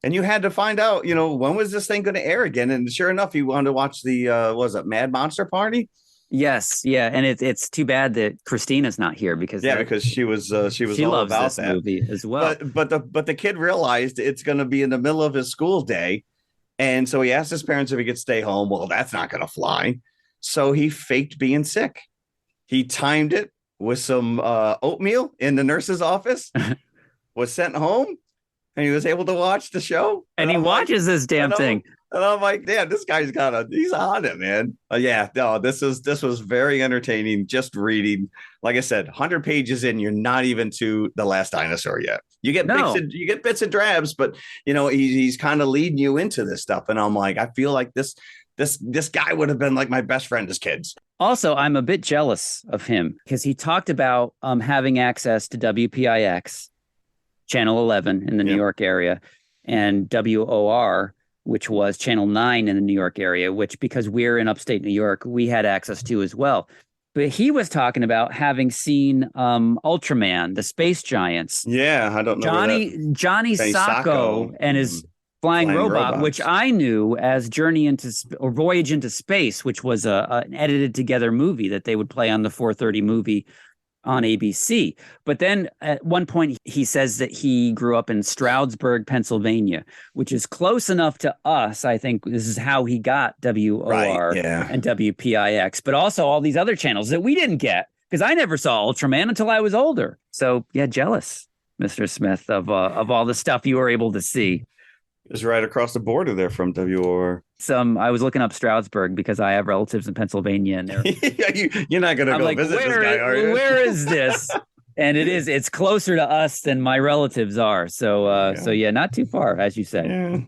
And you had to find out, when was this thing going to air again? And sure enough, you wanted to watch the, was it Mad Monster Party? Yes, yeah, and it's too bad that Christina's not here because she was all loves about this that movie as well. But the kid realized it's going to be in the middle of his school day, and so he asked his parents if he could stay home. Well, that's not going to fly, so he faked being sick. He timed it with some oatmeal in the nurse's office, was sent home, and he was able to watch the show. And he watches this damn thing. And I'm like, damn, this guy's he's on it, man. This was very entertaining. Just reading, like I said, 100 pages in, you're not even to The Last Dinosaur yet. You get bits and drabs, but he's kind of leading you into this stuff. And I'm like, I feel like this guy would have been like my best friend as kids. Also, I'm a bit jealous of him because he talked about having access to WPIX, Channel 11 in the New York area, and WOR, which was Channel 9 in the New York area, which, because we're in upstate New York, we had access to as well. But he was talking about having seen Ultraman, the Space Giants. Yeah, I don't know. Johnny Sacco and his Flying Robot, which I knew as Voyage into Space, which was an edited together movie that they would play on the 4:30 movie on ABC. But then at one point he says that he grew up in Stroudsburg, Pennsylvania, which is close enough to us. I think this is how he got WOR and WPIX, but also all these other channels that we didn't get because I never saw Ultraman until I was older. So jealous, Mr. Smith, of all the stuff you were able to see. It's right across the border there from WOR. I was looking up Stroudsburg because I have relatives in Pennsylvania, and you're not going to go visit this guy, are you? Where is this? And it's closer to us than my relatives are. So not too far, as you say. Yeah.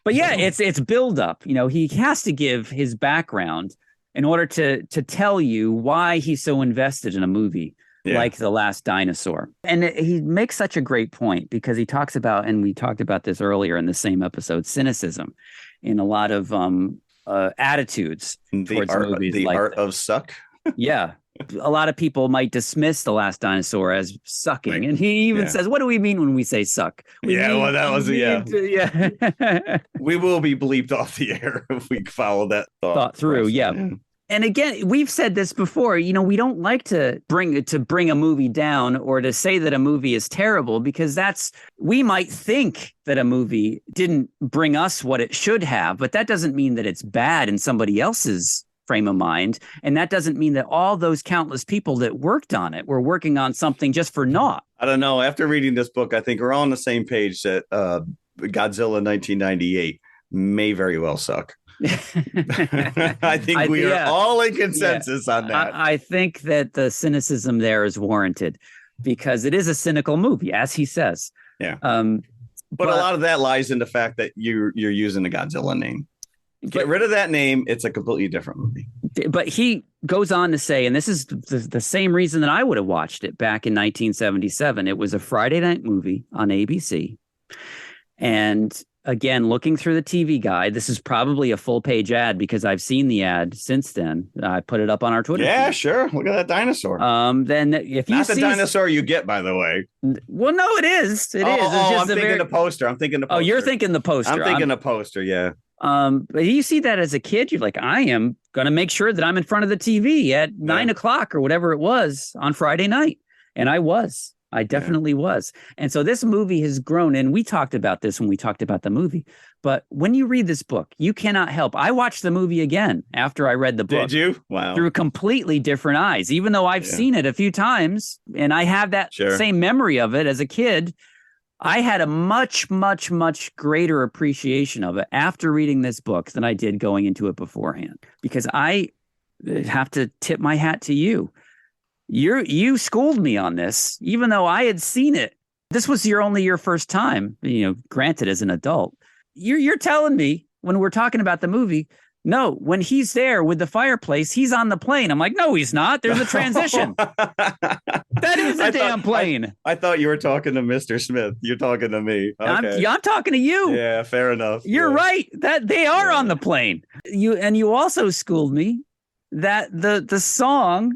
But it's build up. He has to give his background in order to tell you why he's so invested in a movie. Like The Last Dinosaur. And he makes such a great point because he talks about, and we talked about this earlier in the same episode, cynicism in a lot of attitudes towards movies. The art of suck. Yeah. A lot of people might dismiss The Last Dinosaur as sucking. And he even says, what do we mean when we say suck? We will be bleeped off the air if we follow that thought through. Yeah. And again, we've said this before, we don't like to bring a movie down or to say that a movie is terrible because we might think that a movie didn't bring us what it should have, but that doesn't mean that it's bad in somebody else's frame of mind. And that doesn't mean that all those countless people that worked on it were working on something just for naught. I don't know. After reading this book, I think we're all on the same page that Godzilla 1998 may very well suck. I think we are all in consensus on that. I think that the cynicism there is warranted because it is a cynical movie, as he says. Yeah. But a lot of that lies in the fact that you're using the Godzilla name. Get rid of that name. It's a completely different movie. But he goes on to say, and this is the same reason that I would have watched it back in 1977. It was a Friday night movie on ABC. And again, looking through the TV guide, this is probably a full page ad because I've seen the ad since then. I put it up on our Twitter. Yeah, sure. Look at that dinosaur. Then if you not the dinosaur you get, by the way. Well, no, it is. It's just I'm thinking the poster. Oh, you're thinking the poster. I'm thinking the poster. Yeah. But you see that as a kid, you're like, I am going to make sure that I'm in front of the TV at 9 o'clock or whatever it was on Friday night. And I definitely was. And so this movie has grown, and we talked about this when we talked about the movie. But when you read this book, you cannot help. I watched the movie again after I read the book. Did you? Wow. Through completely different eyes, even though I've seen it a few times and I have that same memory of it as a kid. I had a much, much, much greater appreciation of it after reading this book than I did going into it beforehand, because I have to tip my hat to you. You schooled me on this, even though I had seen it This was your first time, granted as an adult. You're telling me when we're talking about the movie, no, when he's there with the fireplace, he's on the plane. I'm like, no, he's not. There's a transition. That is a damn plane. I thought you were talking to Mr. Smith. You're talking to me. Okay. I'm talking to you. Yeah, fair enough. You're right. That they are on the plane. You also schooled me that the song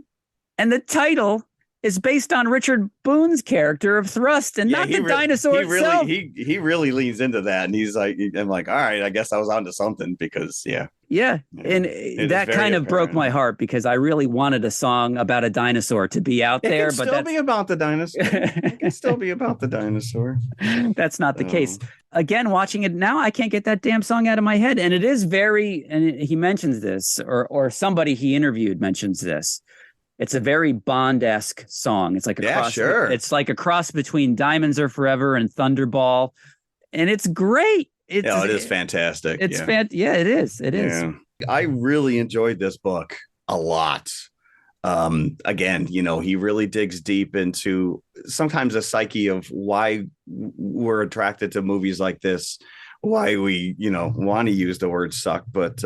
and the title is based on Richard Boone's character of Thrust and not the dinosaur itself. He really leans into that, and he's like, I'm like, all right, I guess I was onto something because and that kind of broke my heart because I really wanted a song about a dinosaur to be out there, but still be about the dinosaur. It can still be about the dinosaur. That's not the case. Again, watching it now, I can't get that damn song out of my head, and it is and he mentions this, or somebody he interviewed mentions this. It's a very Bond-esque song. It's like It's like a cross between Diamonds Are Forever and Thunderball, and it's great. It is fantastic. It is. It is. Yeah. I really enjoyed this book a lot. Again, he really digs deep into sometimes the psyche of why we're attracted to movies like this, why we, want to use the word suck, but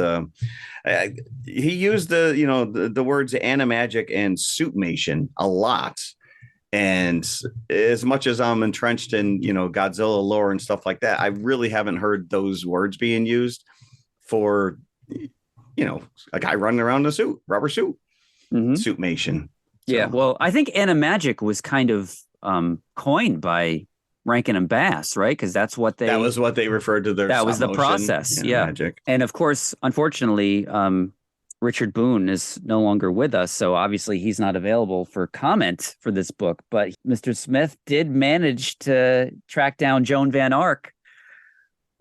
he used the words animagic and suitmation a lot. And as much as I'm entrenched in, Godzilla lore and stuff like that, I really haven't heard those words being used for, a guy running around in a suit, rubber suit, suitmation. So. Yeah. Well, I think animagic was kind of coined by Rankin and Bass, right? Because that was what they referred to their. That was the process. Yeah. Magic. And of course, unfortunately, Richard Boone is no longer with us, so obviously he's not available for comment for this book. But Mr. Smith did manage to track down Joan Van Ark.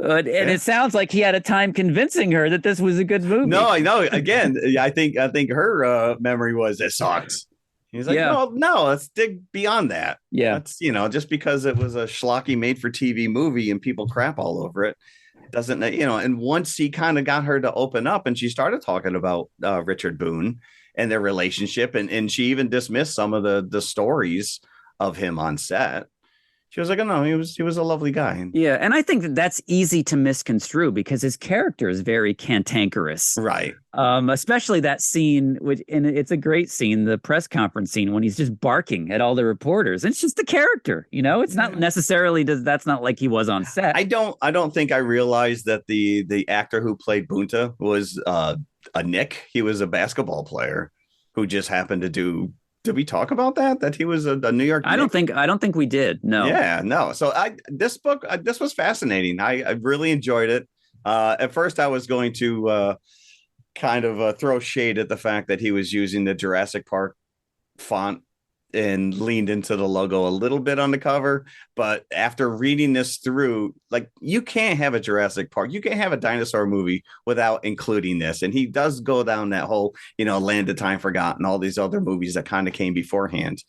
And it sounds like he had a time convincing her that this was a good movie. No, I know. Again, I think her memory was it sucks. He's like, no, let's dig beyond that. Yeah. That's, just because it was a schlocky made for TV movie and people crap all over it doesn't, and once he kind of got her to open up and she started talking about Richard Boone and their relationship, and she even dismissed some of the stories of him on set. She was like, oh, no, he was a lovely guy. Yeah, and I think that's easy to misconstrue because his character is very cantankerous. Right. Especially that scene, and it's a great scene, the press conference scene when he's just barking at all the reporters. It's just the character, It's not necessarily that's not like he was on set. I don't think I realized that the actor who played Bunta was a Nick. He was a basketball player who just happened to do. Did we talk about that he was a New York? I don't think we did. No. Yeah, no. So this book, this was fascinating. I really enjoyed it. At first I was going to kind of throw shade at the fact that he was using the Jurassic Park font and leaned into the logo a little bit on the cover. But after reading this through, like, you can't have a Jurassic Park. You can't have a dinosaur movie without including this. And he does go down that whole, Land of Time Forgotten, all these other movies that kind of came beforehand,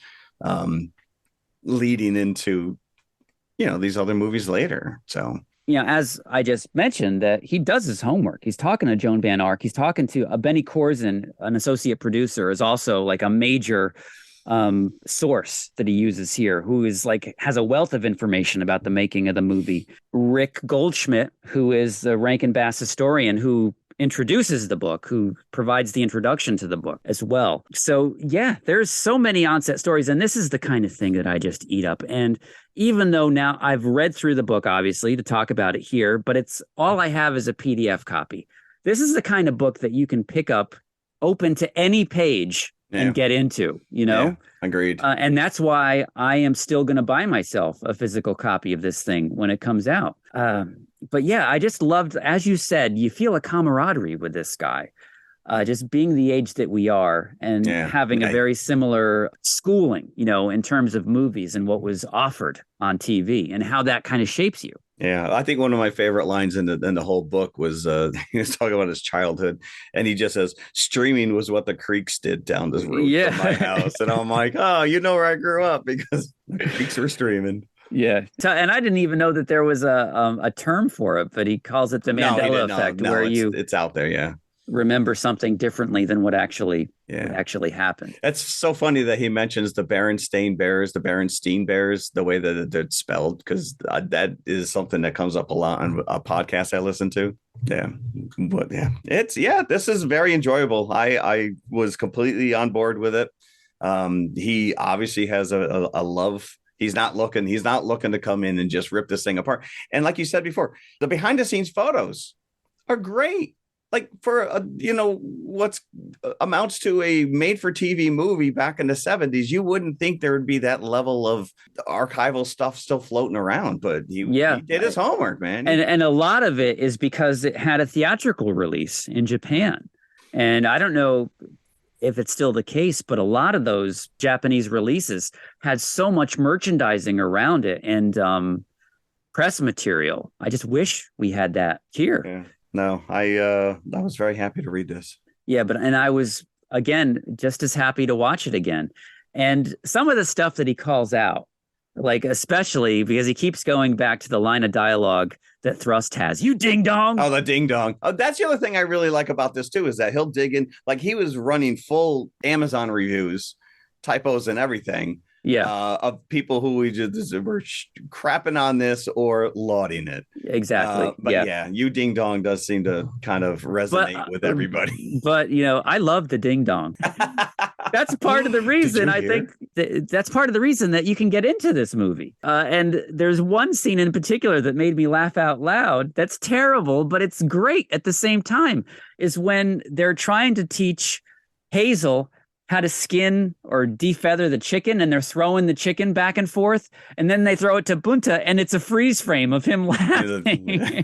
leading into, these other movies later. So, as I just mentioned, that he does his homework. He's talking to Joan Van Ark. He's talking to Benny Corzin, an associate producer, is also like a major source that he uses here, who is has a wealth of information about the making of the movie. Rick Goldschmidt, who is the Rankin Bass historian who introduces the book, who provides the introduction to the book as well. So there's so many onset stories, and this is the kind of thing that I just eat up. And even though now I've read through the book, obviously, to talk about it here, but it's all I have is a PDF copy. This is the kind of book that you can pick up, open to any page, and get into, Yeah, agreed. And that's why I am still going to buy myself a physical copy of this thing when it comes out. But I just loved, as you said, you feel a camaraderie with this guy, just being the age that we are and having a very similar schooling, in terms of movies and what was offered on TV and how that kind of shapes you. Yeah, I think one of my favorite lines in the whole book was he was talking about his childhood, and he just says, "Streaming was what the creeks did down this road from my house," and I'm like, "Oh, where I grew up because the creeks were streaming." Yeah, and I didn't even know that there was a term for it, but he calls it the Mandela effect, where it's out there. Yeah, remember something differently than what actually happened. It's so funny that he mentions the Berenstain Bears, the way that it's spelled, because that is something that comes up a lot on a podcast I listen to. Yeah, but this is very enjoyable. I was completely on board with it. He obviously has a love. He's not looking to come in and just rip this thing apart. And like you said before, the behind the scenes photos are great. Like for what's amounts to a made for TV movie back in the 70s, you wouldn't think there would be that level of archival stuff still floating around, but he did his homework, man. And a lot of it is because it had a theatrical release in Japan. And I don't know if it's still the case, but a lot of those Japanese releases had so much merchandising around it and press material. I just wish we had that here. Yeah. No, I was very happy to read this. Yeah, and I was, again, just as happy to watch it again. And some of the stuff that he calls out, like especially because he keeps going back to the line of dialogue that Thrust has. You ding dong. Oh, the ding dong. Oh, that's the other thing I really like about this too, is that he'll dig in. Like he was running full Amazon reviews, typos and everything. Yeah. Of people who were crapping on this or lauding it. Exactly. But you ding dong does seem to kind of resonate with everybody. But, I love the ding dong. That's part of the reason I think that's part of the reason that you can get into this movie. And there's one scene in particular that made me laugh out loud. That's terrible, but it's great at the same time, is when they're trying to teach Hazel how to skin or defeather the chicken, and they're throwing the chicken back and forth, and then they throw it to Bunta, and it's a freeze frame of him laughing,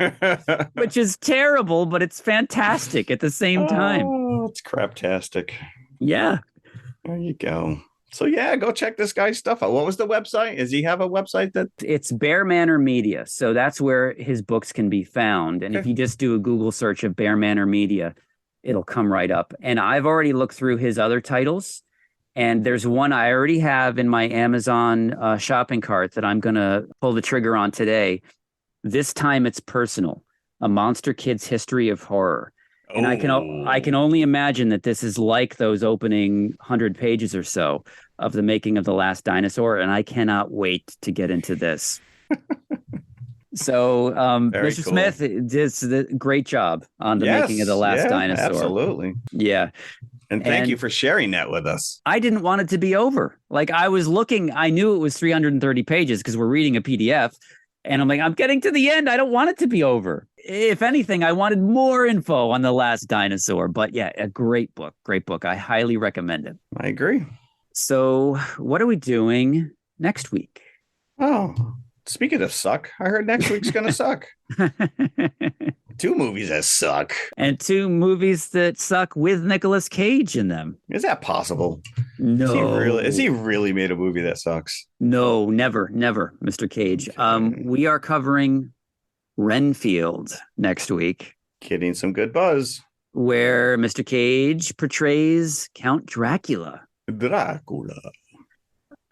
which is terrible, but it's fantastic at the same time. Oh, it's craptastic. Yeah. There you go. So go check this guy's stuff out. What was the website? Does he have a website that? It's Bear Manor Media. So that's where his books can be found. And if you just do a Google search of Bear Manor Media, it'll come right up. And I've already looked through his other titles, and there's one I already have in my Amazon shopping cart that I'm going to pull the trigger on today. This Time It's Personal, A Monster Kid's History of Horror. And I can only imagine that this is like those opening 100 pages or so of the making of The Last Dinosaur, and I cannot wait to get into this. So, Mr. Cool. Smith did a great job on the making of The Last Dinosaur. Absolutely. Yeah. And thank you for sharing that with us. I didn't want it to be over. Like I was looking, I knew it was 330 pages because we're reading a PDF. And I'm like, I'm getting to the end. I don't want it to be over. If anything, I wanted more info on The Last Dinosaur. But yeah, a great book. Great book. I highly recommend it. I agree. So what are we doing next week? Oh, speaking of suck, I heard next week's going to suck. 2 movies that suck. And 2 movies that suck with Nicolas Cage in them. Is that possible? No. Has he really made a movie that sucks? No, never, Mr. Cage. Okay. We are covering Renfield next week. Getting some good buzz. Where Mr. Cage portrays Count Dracula.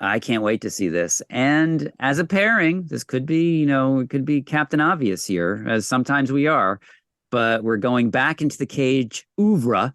I can't wait to see this. And as a pairing, this could be, it could be Captain Obvious here, as sometimes we are. But we're going back into the Cage oeuvre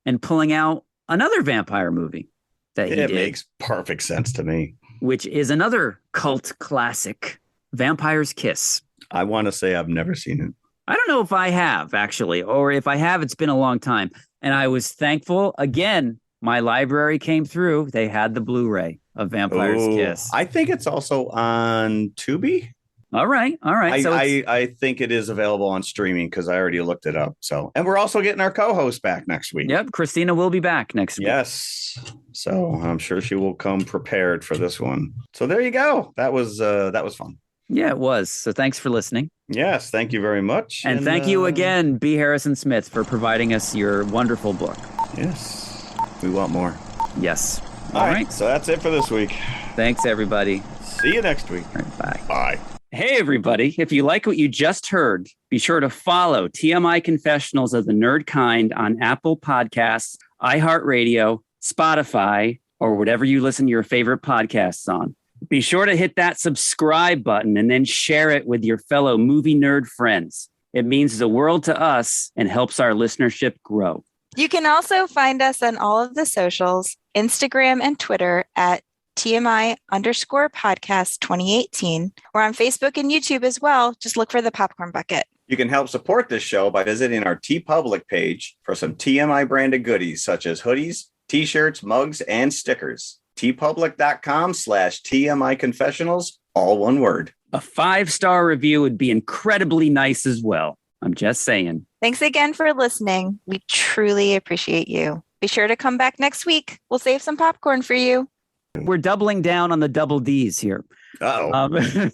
and pulling out another vampire movie that he did. It makes perfect sense to me. Which is another cult classic, Vampire's Kiss. I want to say I've never seen it. I don't know if I have, actually, or if I have, it's been a long time. And I was thankful. Again, my library came through. They had the Blu-ray of Vampire's Kiss. I think it's also on Tubi. All right. I think it is available on streaming because I already looked it up. So, and we're also getting our co-host back next week. Yep, Christina will be back next week. Yes. So I'm sure she will come prepared for this one. So there you go. That was fun. Yeah, it was. So thanks for listening. Yes, thank you very much. And thank you again, B. Harrison Smith, for providing us your wonderful book. Yes. We want more. Yes. All right. So that's it for this week. Thanks, everybody. See you next week. All right, bye. Bye. Hey, everybody. If you like what you just heard, be sure to follow TMI Confessionals of the Nerd Kind on Apple Podcasts, iHeartRadio, Spotify, or whatever you listen to your favorite podcasts on. Be sure to hit that subscribe button and then share it with your fellow movie nerd friends. It means the world to us and helps our listenership grow. You can also find us on all of the socials, Instagram and Twitter at TMI_podcast 2018. We're on Facebook and YouTube as well. Just look for the Popcorn Bucket. You can help support this show by visiting our TeePublic page for some TMI branded goodies such as hoodies, t-shirts, mugs, and stickers. tpublic.com/TMI confessionals, all one word. A 5-star review would be incredibly nice as well. I'm just saying. Thanks again for listening. We truly appreciate you. Be sure to come back next week. We'll save some popcorn for you. We're doubling down on the double Ds here. Uh-oh.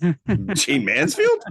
Gene Mansfield?